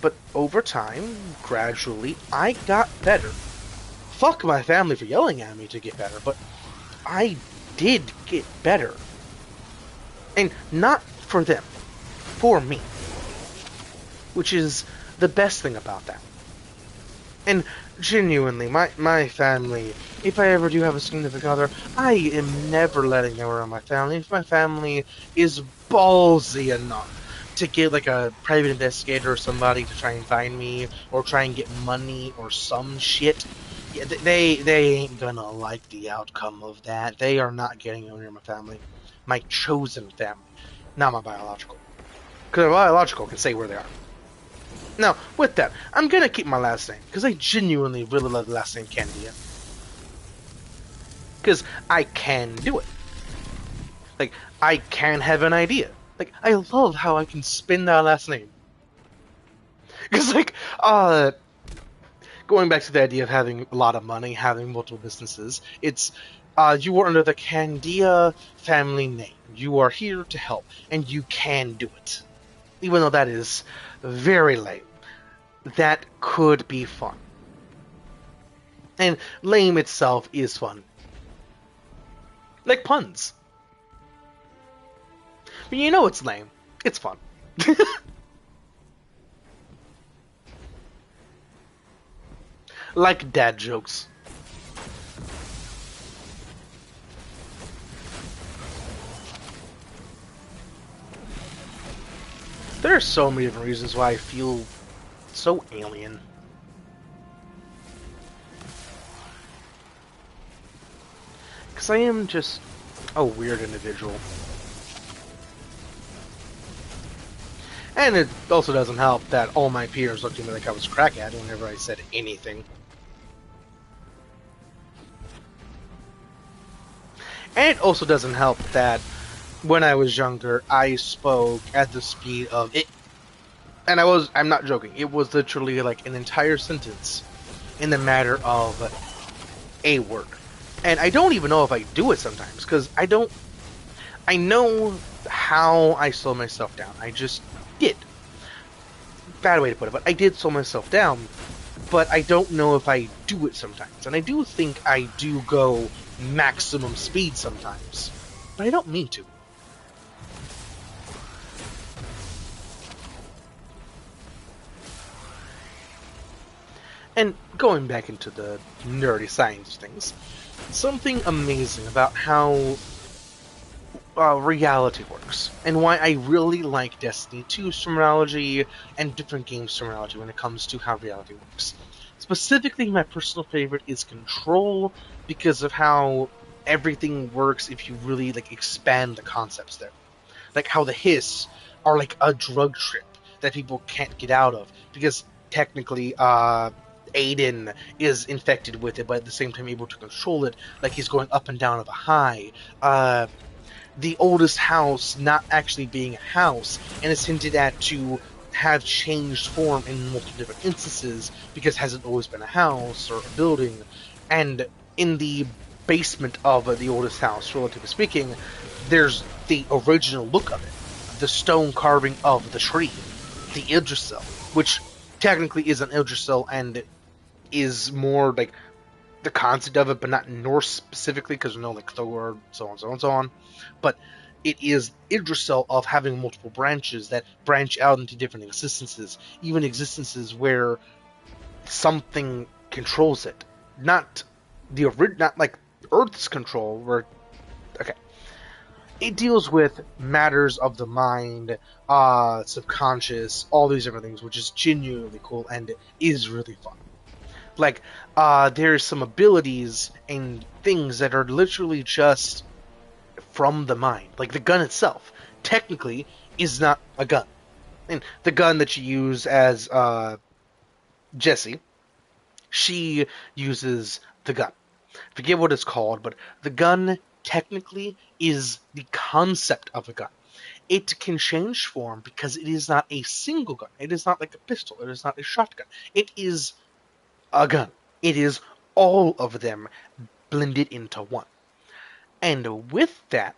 But over time, gradually, I got better. Fuck my family for yelling at me to get better, but I did get better. And not for them, for me. Which is the best thing about that. And genuinely, my family, if I ever do have a significant other, I am never letting them around my family. If my family is ballsy enough to get like a private investigator or somebody to try and find me or try and get money or some shit, yeah, they ain't gonna like the outcome of that. They are not getting near my family. My chosen family, not my biological. Because my biological can say where they are. Now, with that, I'm gonna keep my last name, because I genuinely really love the last name Candia. Because I can do it. Like, I can have an idea. Like, I love how I can spin that last name. Because, like, going back to the idea of having a lot of money, having multiple businesses, it's, you are under the Candia family name. You are here to help, and you can do it. Even though that is very lame. That could be fun. And lame itself is fun. Like puns. But you know it's lame. It's fun. Like dad jokes. There are so many different reasons why I feel so alien. Because I am just a weird individual. And it also doesn't help that all my peers looked at me like I was a crackhead whenever I said anything. And it also doesn't help that when I was younger, I spoke at the speed of it. And I'm not joking, it was literally like an entire sentence in the matter of a word. And I don't even know if I do it sometimes, because I know how I slow myself down. I just did. Bad way to put it, but I did slow myself down, but I don't know if I do it sometimes. And I do think I do go maximum speed sometimes, but I don't mean to. And going back into the nerdy science things, something amazing about how reality works, and why I really like Destiny 2's terminology and different games' terminology when it comes to how reality works. Specifically, my personal favorite is Control, because of how everything works if you really like expand the concepts there. Like how the Hiss are like a drug trip that people can't get out of, because technically, Aiden is infected with it, but at the same time able to control it, like he's going up and down of a high. The oldest house not actually being a house, and is hinted at to have changed form in multiple different instances because it hasn't always been a house or a building. And in the basement of the oldest house, relatively speaking, there's the original look of it, the stone carving of the tree, the Yggdrasil, which technically is an Yggdrasil and is more like the concept of it, but not Norse specifically, because we know like Thor, so on, so on, so on. But it is Yggdrasil of having multiple branches that branch out into different existences, even existences where something controls it, not not like Earth's control. Where okay, it deals with matters of the mind, subconscious, all these different things, which is genuinely cool and is really fun. Like, there's some abilities and things that are literally just from the mind. Like the gun itself, technically, is not a gun. And the gun that you use as Jessie, she uses the gun. I forget what it's called, but the gun technically is the concept of a gun. It can change form because it is not a single gun. It is not like a pistol. It is not a shotgun. It is a gun. It is all of them blended into one. And with that,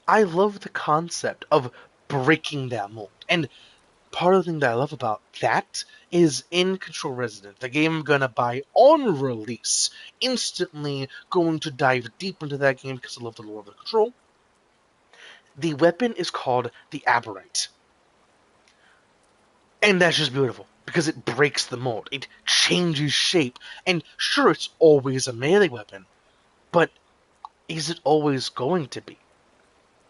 I love the concept of breaking that mold. And part of the thing that I love about that is in Control Resident, the game I'm gonna buy on release, instantly going to dive deep into that game because I love the lore of the Control. The weapon is called the Aberrant. And that's just beautiful because it breaks the mold. It changes shape. And sure, it's always a melee weapon, but is it always going to be?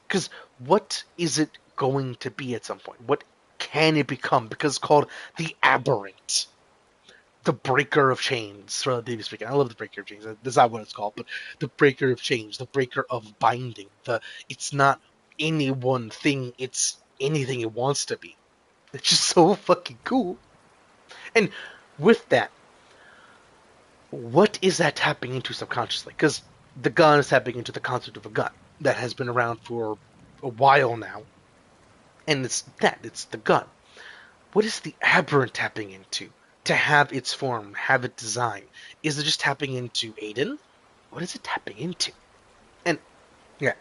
Because what is it going to be at some point? What can it become? Because it's called the Aberrant. The Breaker of Chains, relatively speaking. I love the Breaker of Chains. That's not what it's called, but the Breaker of Chains, the Breaker of Binding. It's not any one thing, it's anything it wants to be. It's just so fucking cool. And with that, what is that tapping into subconsciously? Because the gun is tapping into the concept of a gun that has been around for a while now, and it's the gun. What is the Aberrant tapping into to have its form, have its design? Is it just tapping into Aiden? What is it tapping into? And yeah,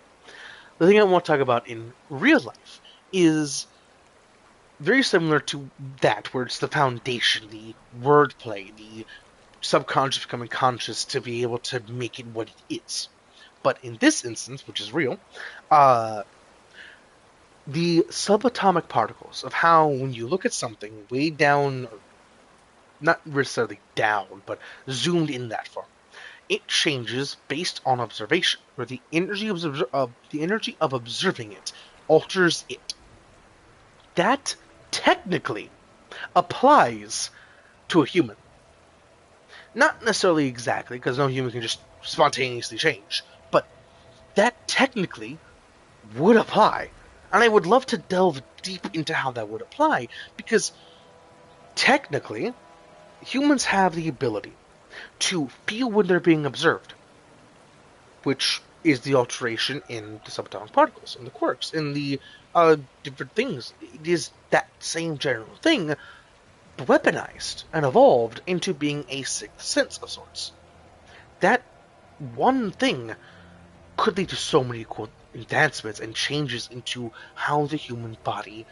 the thing I want to talk about in real life is very similar to that, where it's the foundation, the wordplay, the subconscious becoming conscious to be able to make it what it is. But in this instance, which is real, uh, the subatomic particles of how when you look at something way down, or not necessarily down, but zoomed in that far, it changes based on observation, where the energy of observing it alters it. That technically applies to a human. Not necessarily exactly, because no human can just spontaneously change, but that technically would apply. And I would love to delve deep into how that would apply, because technically, humans have the ability to feel when they're being observed, which is the alteration in the subatomic particles, in the quarks, in the different things. It is that same general thing, weaponized and evolved into being a sixth sense of sorts. That one thing could lead to so many cool advancements and changes into how the human body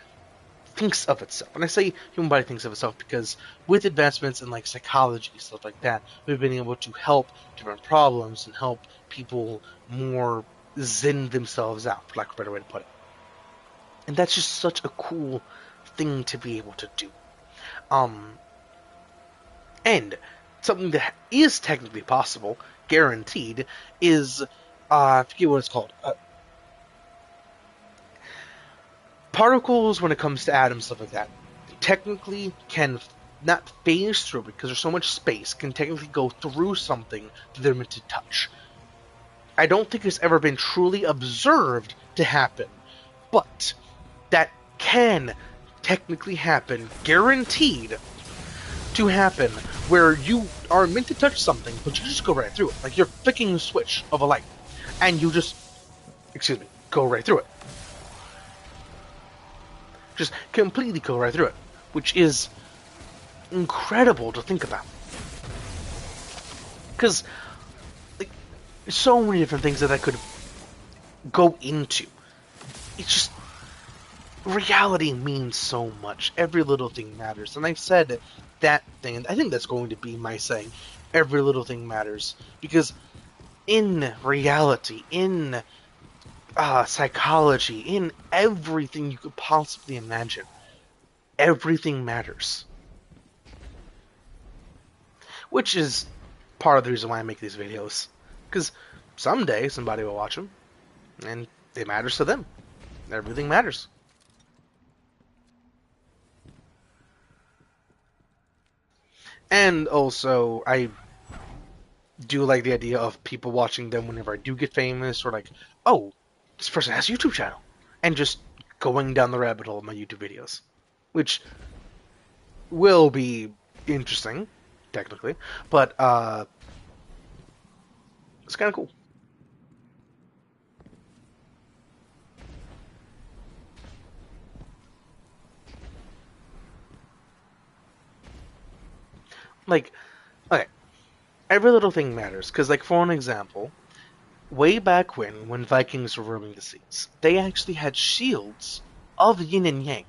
thinks of itself. And I say human body thinks of itself because with advancements in like psychology, stuff like that, we've been able to help different problems and help people more zen themselves out, for lack of a better way to put it. And that's just such a cool thing to be able to do. Um, and something that is technically possible, guaranteed, is I forget what it's called. Particles, when it comes to atoms, stuff like that, technically can not phase through because there's so much space, can technically go through something that they're meant to touch. I don't think it's ever been truly observed to happen, but that can technically happen, guaranteed to happen, where you are meant to touch something, but you just go right through it. Like you're flicking the switch of a light, and you just, go right through it. Just completely go right through it, which is incredible to think about. Because like, so many different things that I could go into. It's just reality means so much. Every little thing matters, and I've said that thing, and I think that's going to be my saying. Every little thing matters because in reality, in psychology, in everything you could possibly imagine, everything matters. Which is part of the reason why I make these videos. Because someday somebody will watch them, and it matters to them. Everything matters. And also, I do like the idea of people watching them whenever I do get famous, or like, oh, this person has a YouTube channel, and just going down the rabbit hole of my YouTube videos, which will be interesting, technically, but it's kind of cool. Like, okay, every little thing matters, because, like, for an example, way back when Vikings were roaming the seas, they actually had shields of yin and yang.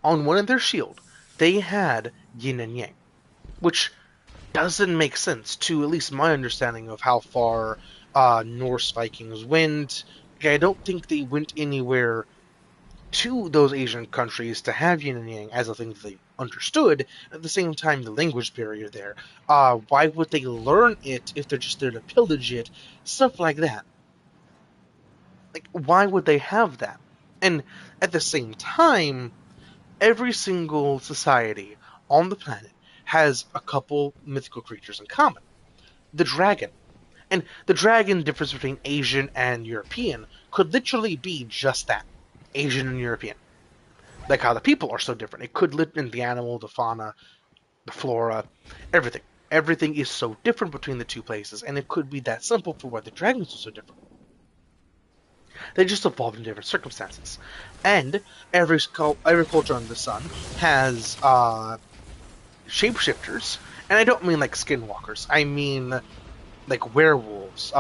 On one of their shield, they had yin and yang, which doesn't make sense to at least my understanding of how far Norse Vikings went. I don't think they went anywhere to those Asian countries to have yin and yang as a thing that they understood. At the same time, the language barrier there. Why would they learn it if they're just there to pillage it? Stuff like that. Like, why would they have that? And at the same time, every single society on the planet has a couple mythical creatures in common. The dragon. And the dragon difference between Asian and European could literally be just that. Asian and European. Like how the people are so different. It could live in the animal, the fauna, the flora, everything. Everything is so different between the two places, and it could be that simple for why the dragons are so different. They just evolved in different circumstances. And every culture under the sun has shapeshifters, and I don't mean like skinwalkers. I mean like werewolves,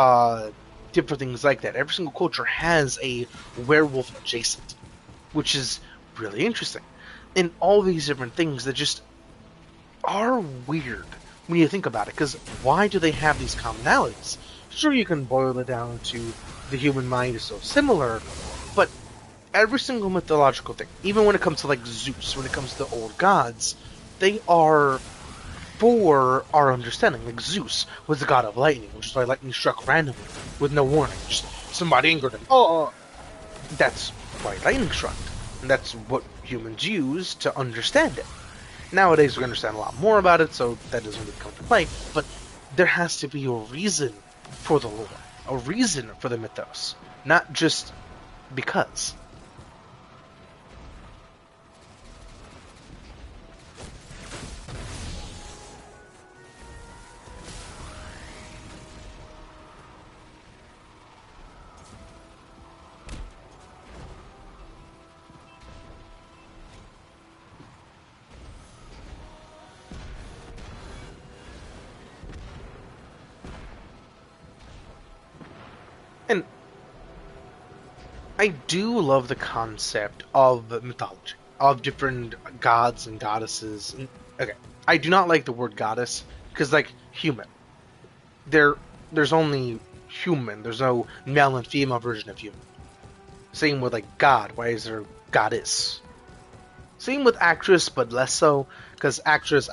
different things like that. Every single culture has a werewolf adjacent, which is really interesting. And all these different things that just are weird when you think about it, because why do they have these commonalities? Sure, you can boil it down to the human mind is so similar, but every single mythological thing, even when it comes to like Zeus, when it comes to the old gods, they are for our understanding. Like Zeus was the god of lightning, which is why lightning struck randomly with no warning. Just somebody angered him. That's why lightning struck, and that's what humans use to understand it. Nowadays, we understand a lot more about it, so that doesn't really come to play. But there has to be a reason for the lore, a reason for the mythos, not just because. And I do love the concept of mythology, of different gods and goddesses. Okay, I do not like the word goddess because, like, human, there, there's only human. There's no male and female version of human. Same with like god. Why is there goddess? Same with actress, but less so because actress,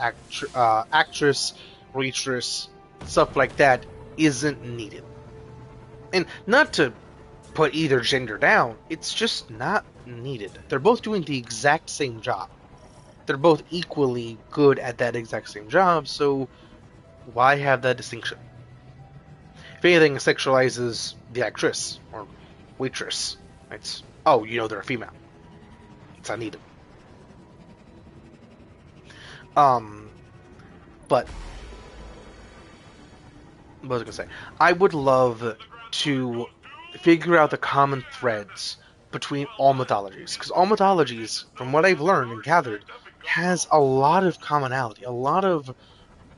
waitress, stuff like that isn't needed. And not to put either gender down, it's just not needed. They're both doing the exact same job. They're both equally good at that exact same job, so why have that distinction? If anything, it sexualizes the actress or waitress. It's, oh, you know they're a female. It's not needed. Um, but what was I gonna say? I would love to figure out the common threads between all mythologies, because all mythologies, from what I've learned and gathered, has a lot of commonality, a lot of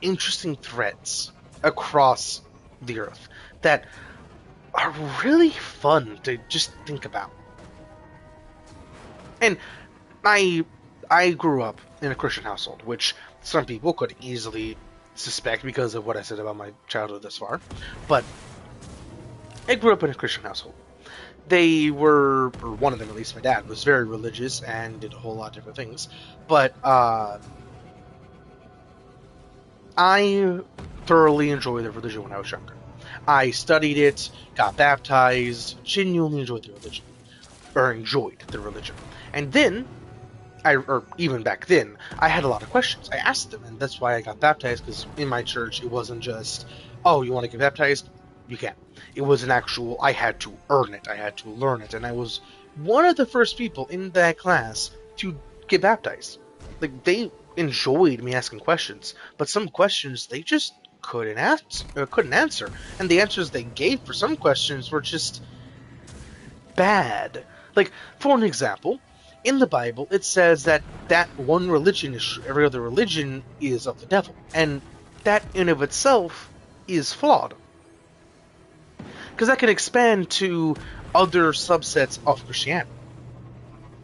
interesting threads across the earth that are really fun to just think about. And I I grew up in a Christian household, which some people could easily suspect because of what I said about my childhood thus far. But I grew up in a Christian household. They were, or one of them at least, my dad was very religious and did a whole lot of different things. But I thoroughly enjoyed the religion when I was younger. I studied it, got baptized, genuinely enjoyed the religion, or enjoyed the religion. And then or even back then, I had a lot of questions. I asked them, and that's why I got baptized, because in my church, it wasn't just, oh, you want to get baptized? You can. It was an actual, I had to earn it, I had to learn it, and I was one of the first people in that class to get baptized. Like, they enjoyed me asking questions, but some questions they just couldn't answer, and the answers they gave for some questions were just bad. Like, for an example, in the Bible, it says that one religion is true, every other religion is of the devil, and that in of itself is flawed, because that can expand to other subsets of Christianity.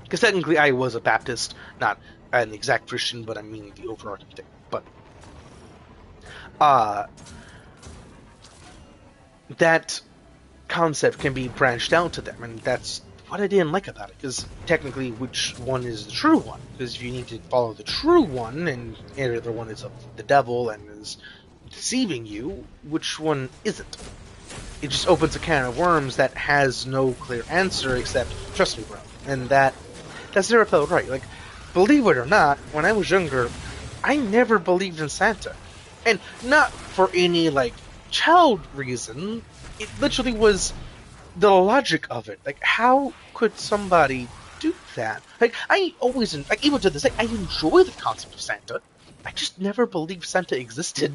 Because technically, I was a Baptist, not an exact Christian, but I mean the overarching thing. But uh, that concept can be branched out to them, and that's what I didn't like about it. Because technically, which one is the true one? Because if you need to follow the true one, and every other one is of the devil and is deceiving you, which one isn't? It just opens a can of worms that has no clear answer except trust me, bro. And that's never felt right. Like, believe it or not, when I was younger, I never believed in Santa. And not for any, like, child reason. It literally was the logic of it. Like, how could somebody do that? Like, I always, like, even to this day, I enjoy the concept of Santa. I just never believed Santa existed.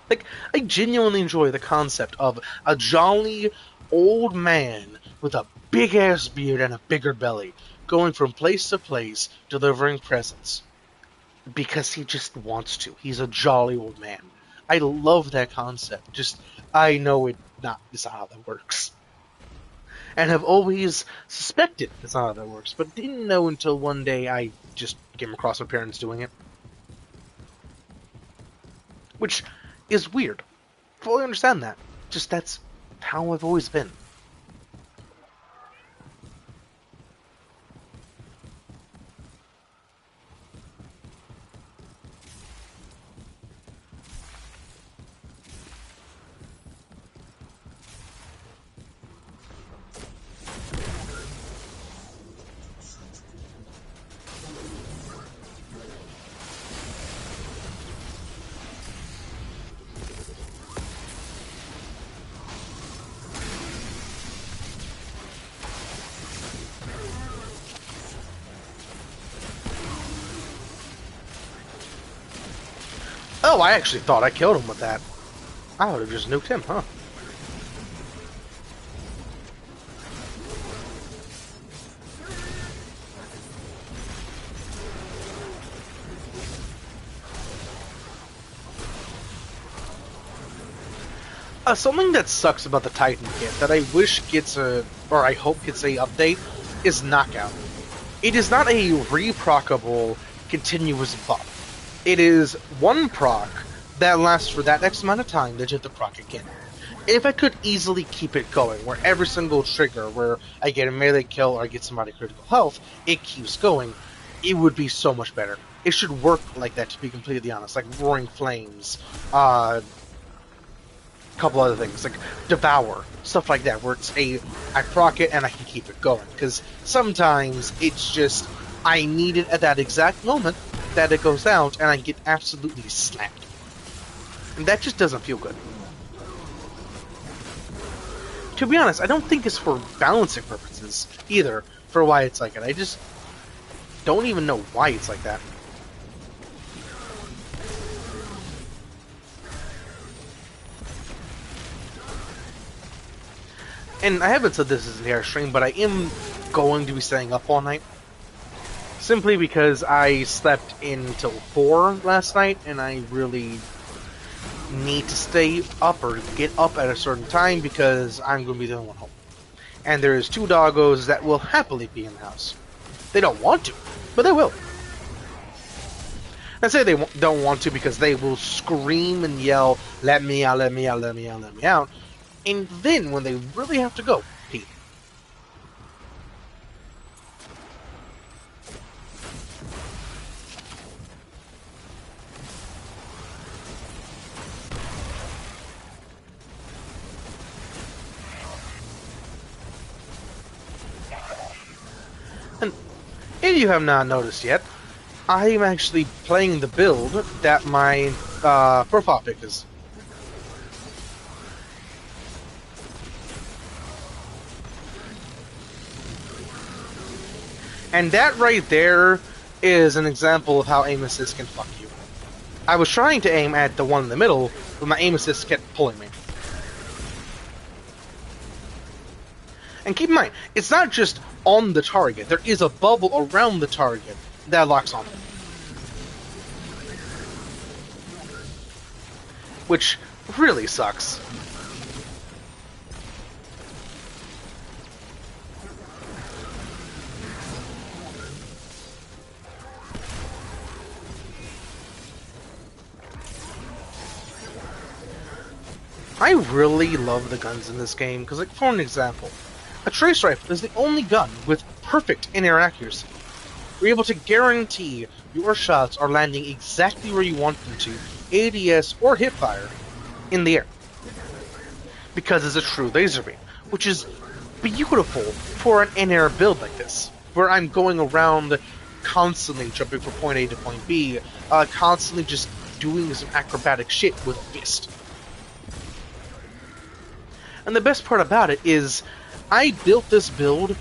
Like, I genuinely enjoy the concept of a jolly old man with a big ass beard and a bigger belly going from place to place delivering presents because he just wants to. He's a jolly old man. I love that concept. Just, I know it's not how that works. And have always suspected it's not how that works, but didn't know until one day I just came across my parents doing it. Which is weird. Fully understand that. Just that's how I've always been. Oh, I actually thought I killed him with that. I would have just nuked him, huh? Something that sucks about the Titan kit that I wish gets or I hope gets a update, is Knockout. It is not a reproccable continuous buff. It is one proc that lasts for that X amount of time that you have to proc again. If I could easily keep it going, where every single trigger, where I get a melee kill or I get somebody critical health, it keeps going, it would be so much better. It should work like that, to be completely honest. Like Roaring Flames, couple other things like Devour, stuff like that, where I proc it and I can keep it going. Because sometimes it's just I need it at that exact moment that it goes out, and I get absolutely slapped, and that just doesn't feel good. To be honest, I don't think it's for balancing purposes either. For why it's like it, I just don't even know why it's like that. And I haven't said this as the entire stream, but I am going to be staying up all night. Simply because I slept until 4 last night, and I really need to stay up or get up at a certain time because I'm going to be the only one home. And there's 2 doggos that will happily be in the house. They don't want to, but they will. I say they don't want to because they will scream and yell, let me out, let me out, let me out, let me out. And then, when they really have to go, pee. And If you have not noticed yet, I am actually playing the build that my profile pic is. And that right there is an example of how aim assist can fuck you. I was trying to aim at the one in the middle, but my aim assist kept pulling me. And keep in mind, it's not just on the target. There is a bubble around the target that locks on it. Which really sucks. I really love the guns in this game, because, like, for an example, a trace rifle is the only gun with perfect in-air accuracy. You're able to guarantee your shots are landing exactly where you want them to, ADS or hipfire, in the air. Because it's a true laser beam, which is beautiful for an in-air build like this, where I'm going around constantly jumping from point A to point B, constantly just doing some acrobatic shit with a fist. And the best part about it is, I built this build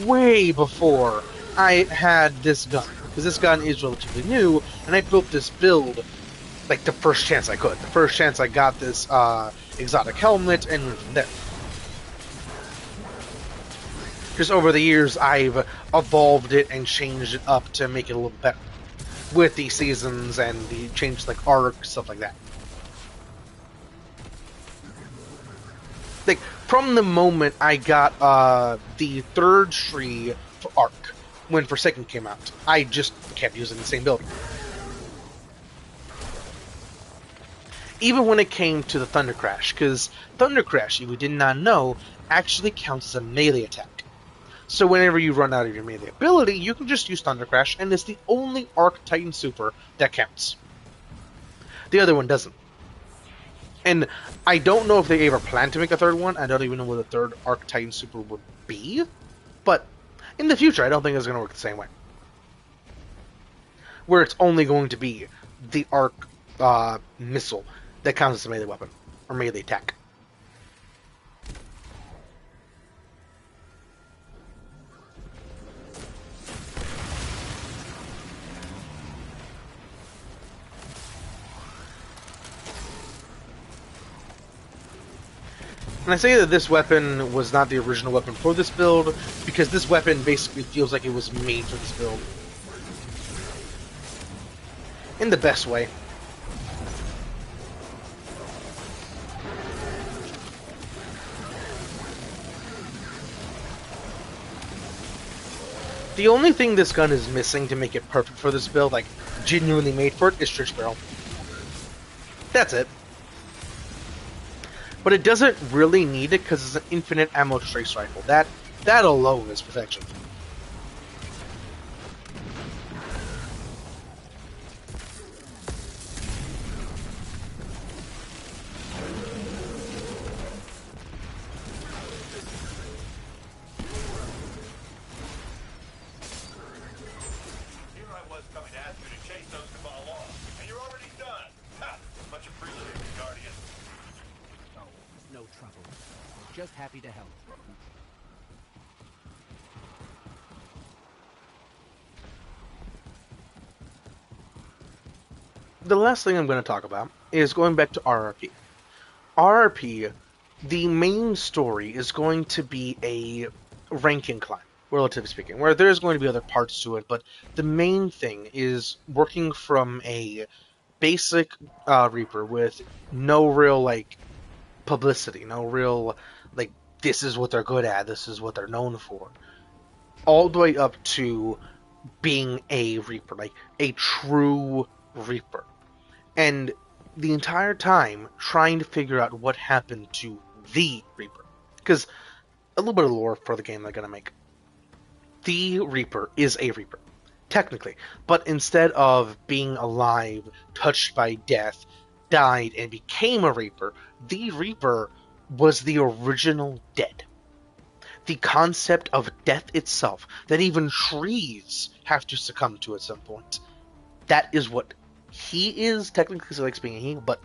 way before I had this gun, because this gun is relatively new, and I built this build like the first chance I could. The first chance I got this exotic helmet, and went from there. Just over the years, I've evolved it and changed it up to make it a little better, with the seasons and the changes like arc, stuff like that. Like, from the moment I got the third tree for Arc, when Forsaken came out, I just kept using the same build. Even when it came to the Thunder Crash, because Thunder Crash, if you did not know, actually counts as a melee attack. So whenever you run out of your melee ability, you can just use Thunder Crash, and it's the only Arc Titan Super that counts. The other one doesn't. And I don't know if they ever plan to make a third one. I don't even know what the third Arc Titan Super would be. But in the future, I don't think it's going to work the same way. Where it's only going to be the Arc missile that counts as a melee weapon. Or melee attack. And I say that this weapon was not the original weapon for this build, because this weapon basically feels like it was made for this build. In the best way. The only thing this gun is missing to make it perfect for this build, like genuinely made for it, is Stretch Barrel. That's it. But it doesn't really need it because it's an infinite ammo trace rifle. That alone is perfection. Just happy to help. The last thing I'm going to talk about is going back to RRP. RRP, the main story is going to be a ranking climb, relatively speaking, where there's going to be other parts to it, but the main thing is working from a basic Reaper with no real, like, publicity, no real, like, this is what they're good at, this is what they're known for, all the way up to being a Reaper, like a true Reaper. And the entire time trying to figure out what happened to the Reaper. Because a little bit of lore for the game they're going to make. The Reaper is a Reaper, technically, but instead of being alive, touched by death, died and became a Reaper, the Reaper was the original dead. the concept of death itself, that even trees have to succumb to at some point. That is what he is. Technically, he likes being a he, but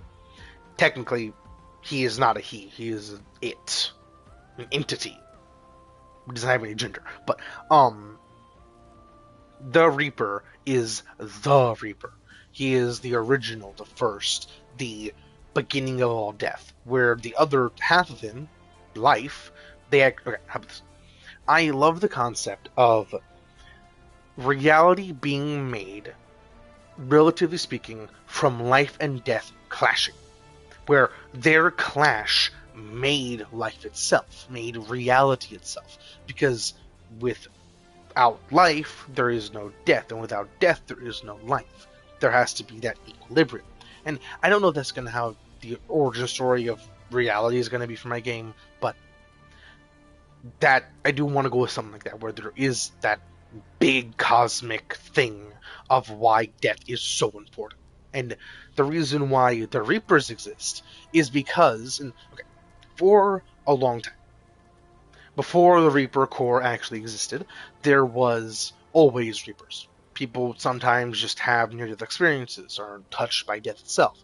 technically, he is not a he. He is an it, an entity. He doesn't have any gender. But the Reaper is the Reaper. He is the original, the first, the beginning of all death. Where the other half of him, life, they act. Okay, how about this? I love the concept of reality being made, relatively speaking, from life and death clashing, where their clash made life itself, made reality itself. Because without life, there is no death, and without death, there is no life. There has to be that equilibrium. And I don't know if that's going to how the origin story of reality is going to be for my game, but that I do want to go with something like that, where there is that big cosmic thing of why death is so important. And the reason why the Reapers exist is because, and, okay, for a long time, before the Reaper Corps actually existed, there was always Reapers. People sometimes just have near-death experiences or are touched by death itself.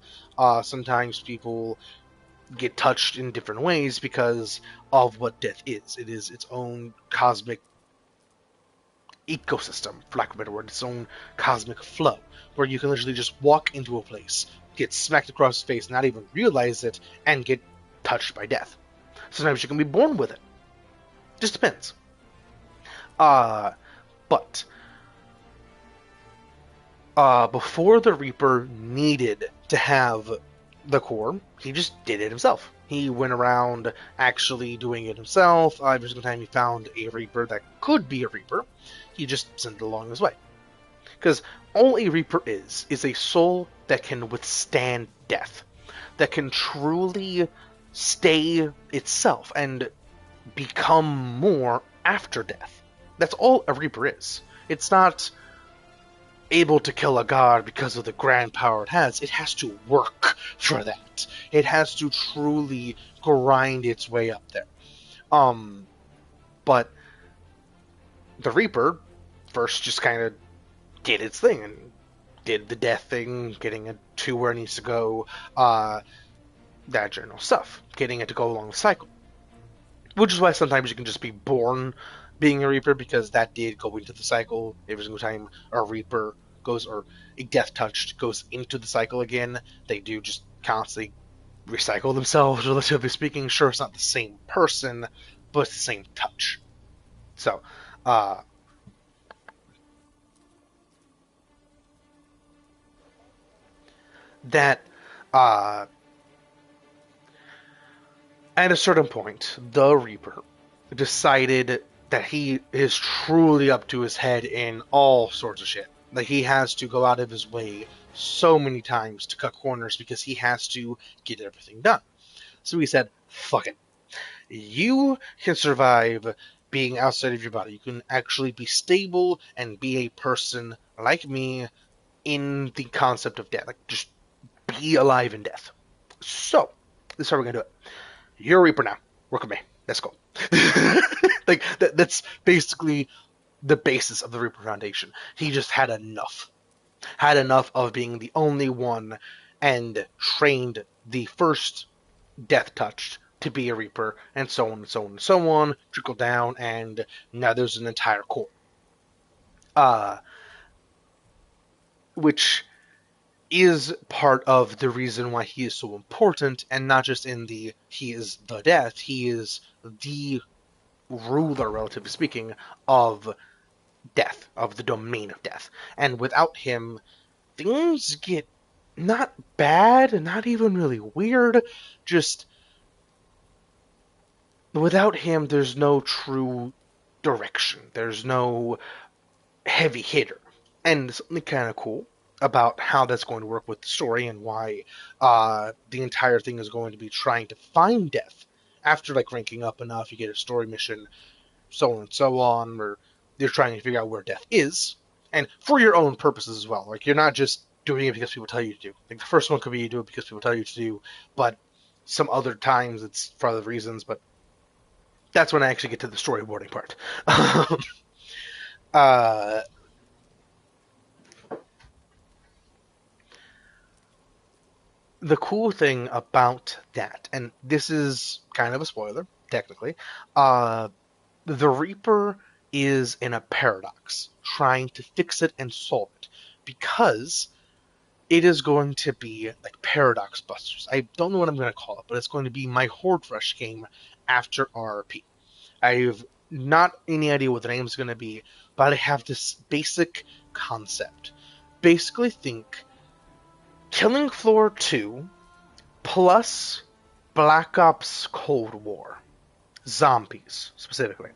Sometimes people get touched in different ways because of what death is. It is its own cosmic ecosystem, for lack of a better word, its own cosmic flow, where you can literally just walk into a place, get smacked across the face, not even realize it, and get touched by death. Sometimes you can be born with it. Just depends. But before the Reaper needed to have the core, he just did it himself. He went around actually doing it himself. Every single time he found a Reaper that could be a Reaper, he just sent it along his way. Because all a Reaper is a soul that can withstand death, that can truly stay itself and become more after death. That's all a Reaper is. It's not able to kill a god because of the grand power it has. It has to work for that. It has to truly grind its way up there. But the Reaper first just kind of did its thing and did the death thing, getting it to where it needs to go, that general stuff, getting it to go along the cycle. Which is why sometimes you can just be born being a Reaper, because that did go into the cycle. Every single time a Reaper goes, or a Death Touched goes into the cycle again, they do just constantly recycle themselves, relatively speaking. Sure, it's not the same person, but it's the same touch. So, that, uh, at a certain point, the Reaper decided that he is truly up to his head in all sorts of shit. Like, he has to go out of his way so many times to cut corners because he has to get everything done. So he said, fuck it. You can survive being outside of your body. You can actually be stable and be a person like me in the concept of death. Like, just be alive in death. So, this is how we're going to do it. You're a Reaper now. Work with me. Let's go. Like, that's basically the basis of the Reaper Foundation. He just had enough. Had enough of being the only one and trained the first Death Touched to be a Reaper, and so on and so on and so on, trickle down, and now there's an entire corps. Which is part of the reason why he is so important, and not just in the he is the death, he is the ruler, relatively speaking, of death, of the domain of death. And without him, things get not bad, not even really weird, just without him, there's no true direction. There's no heavy hitter. And something kind of cool about how that's going to work with the story and why the entire thing is going to be trying to find death. After like ranking up enough, you get a story mission, so on and so on, where you're trying to figure out where death is, and for your own purposes as well. Like, you're not just doing it because people tell you to do. Like, the first one could be you do it because people tell you to do, but some other times it's for other reasons. But That's when I actually get to the storyboarding part. uh, the cool thing about that, and this is kind of a spoiler, technically, uh, the Reaper is in a paradox, trying to fix it and solve it, because it is going to be like Paradox Busters. I don't know what I'm going to call it, but it's going to be my Horde Rush game after RRP. I have not any idea what the name is going to be, but I have this basic concept. Basically, think Killing Floor 2 plus Black Ops Cold War. Zombies, specifically.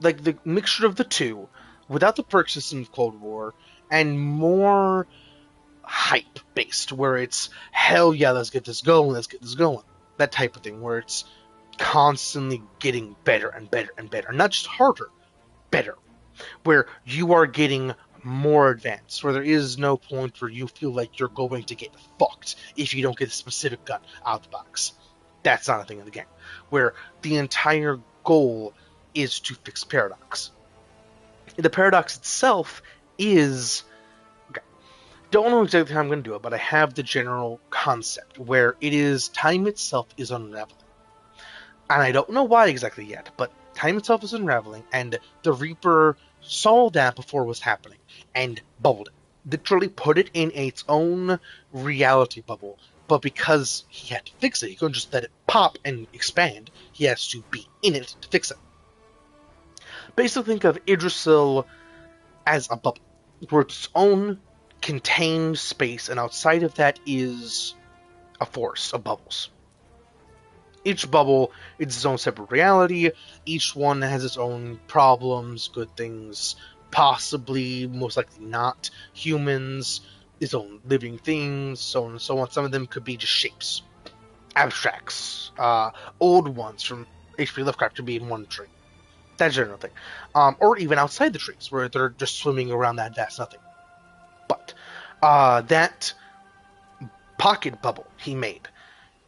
Like the mixture of the two, without the perk system of Cold War, and more hype based, where it's hell yeah, let's get this going, let's get this going. That type of thing, where it's constantly getting better and better and better. Not just harder, better. Where you are getting more advanced, where there is no point where you feel like you're going to get fucked if you don't get a specific gun out of the box. That's not a thing in the game. Where the entire goal is to fix Paradox. The Paradox itself is, don't know exactly how I'm going to do it, but I have the general concept where it is time itself is unraveling. And I don't know why exactly yet, but time itself is unraveling, and the Reaper saw that before it was happening and bubbled it. Literally put it in its own reality bubble. But because he had to fix it, he couldn't just let it pop and expand. He has to be in it to fix it. Basically, think of Idrisil as a bubble, where it's its own contained space, and outside of that is a forest of bubbles. Each bubble is its own separate reality. Each one has its own problems, good things, possibly, most likely not, humans, its own living things, so on and so on. Some of them could be just shapes, abstracts, old ones from H.P. Lovecraft could be in one tree. That general thing. Or even outside the trees, where they're just swimming around that vast nothing. But that pocket bubble he made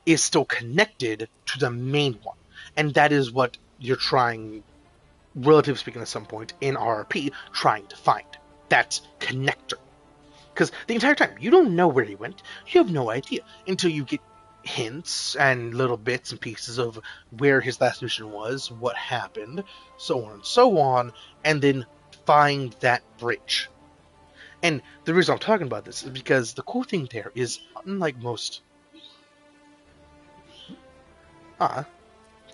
is still connected to the main one. And that is what you're trying, relatively speaking, at some point in RRP, trying to find. That connector. Because the entire time, you don't know where he went. You have no idea until you get hints and little bits and pieces of where his last mission was, what happened, so on and so on, and then find that bridge. And the reason I'm talking about this is because the cool thing there is, unlike most. Ah,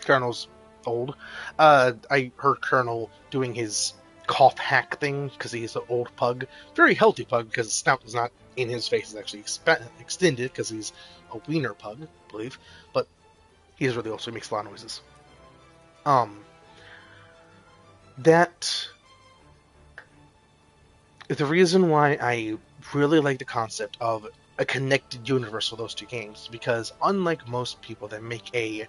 Colonel's old. I heard Colonel doing his cough hack thing because he's an old pug. Very healthy pug because his snout is not in his face, it's actually extended because he's a wiener pug, I believe. But he's really old, so he makes a lot of noises. Um, that the reason why I really like the concept of a connected universe for those two games, because unlike most people that make a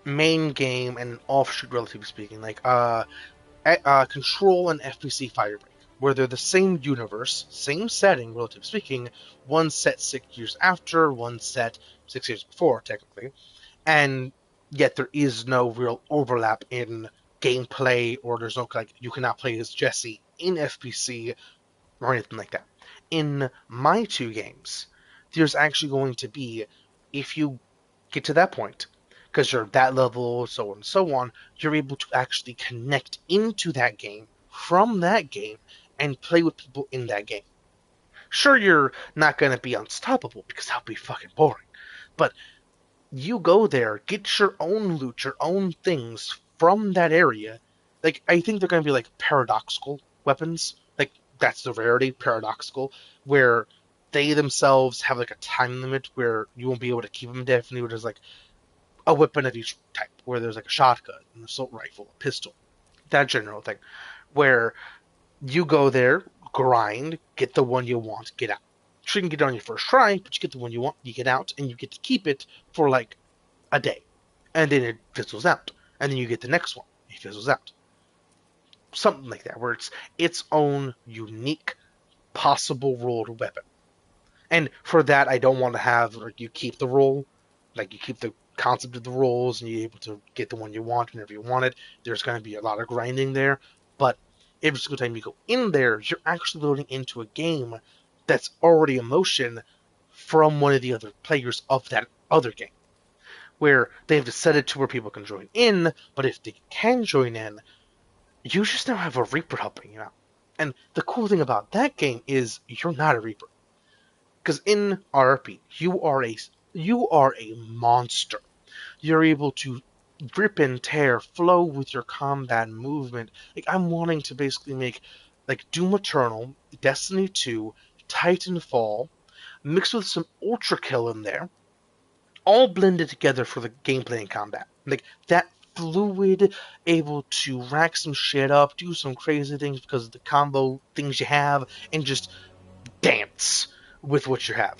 main game and an offshoot, relatively speaking, like Control and FBC Firebreak, where they're the same universe, same setting, relatively speaking, one set 6 years after, one set 6 years before, technically, and yet there is no real overlap in gameplay, or there's no, like, you cannot play as Jesse in FBC or anything like that. In my two games, there's actually going to be, if you get to that point, because you're that level, so on and so on, you're able to actually connect into that game from that game and play with people in that game. Sure, you're not going to be unstoppable because that would be fucking boring, but you go there, get your own loot, your own things from that area. Like, I think they're going to be like paradoxical weapons. Like, that's the rarity, paradoxical, where they themselves have like a time limit where you won't be able to keep them indefinitely. There's like a weapon of each type, where there's like a shotgun, an assault rifle, a pistol, that general thing, where you go there, grind, get the one you want, get out. Sure, you can get it on your first try, but you get the one you want, you get out, and you get to keep it for like a day, and then it fizzles out, and then you get the next one, it fizzles out, something like that, where it's its own unique possible rolled weapon. And for that, I don't want to have like you keep the roll, like you keep the concept of the roles, and you're able to get the one you want whenever you want it. There's going to be a lot of grinding there, but every single time you go in there, you're actually loading into a game that's already in motion from one of the other players of that other game, where they have to set it to where people can join in, but if they can join in, you just now have a Reaper helping you out. And the cool thing about that game is you're not a Reaper. Because in RP, you are a monster. You're able to rip and tear, flow with your combat movement. Like I'm wanting to basically make like Doom Eternal, Destiny 2, Titanfall, mixed with some Ultra Kill in there, all blended together for the gameplay and combat. Like that fluid, able to rack some shit up, do some crazy things because of the combo things you have, and just dance with what you have.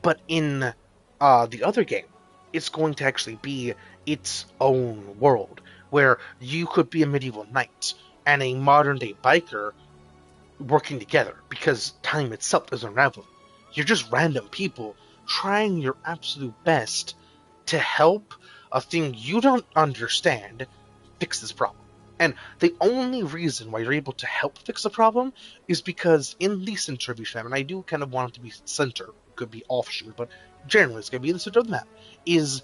But in the other game, it's going to actually be its own world where you could be a medieval knight and a modern day biker working together because time itself is unraveling. You're just random people trying your absolute best to help a thing you don't understand fix this problem. And the only reason why you're able to help fix the problem is because in the center of each map, and I do kind of want it to be center, it could be offshoot, but generally it's going to be the center of the map, is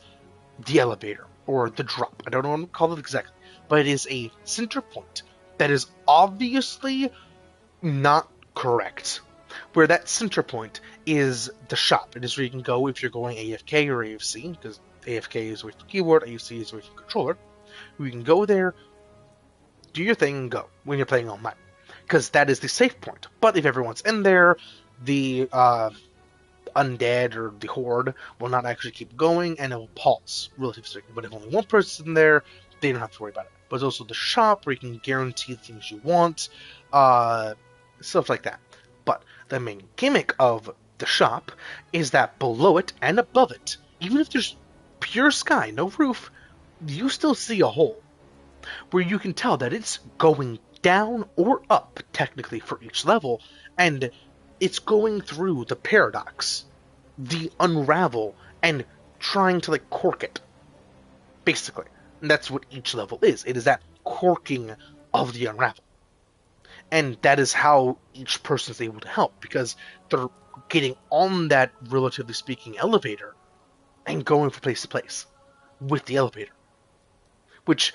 the elevator or the drop. I don't know what to call it exactly, but it is a center point that is obviously not correct. Where that center point is the shop. It is where you can go if you're going AFK or AFC, because AFK is away from keyboard, AFC is away from controller. You can go there, do your thing, and go when you're playing online, because that is the safe point. But if everyone's in there, the undead or the horde will not actually keep going, and it will pause relatively speaking. But if only one person's in there, they don't have to worry about it. But it's also the shop where you can guarantee the things you want, stuff like that. But the main gimmick of the shop is that below it and above it, even if there's pure sky, no roof, you still see a hole where you can tell that it's going down or up, technically, for each level, and it's going through the paradox, the unravel, and trying to, like, cork it, basically. And that's what each level is. It is that corking of the unravel. And that is how each person is able to help, because they're getting on that, relatively speaking, elevator and going from place to place with the elevator. Which,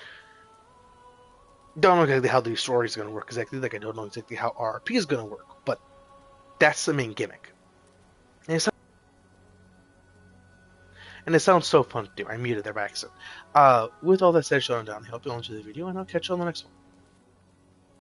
don't know exactly how the story is going to work exactly, like I don't know exactly how RP is going to work, but that's the main gimmick. And it sounds so fun to do. I muted there by accident. With all that said, shut down. I hope you all enjoy the video, and I'll catch you on the next one.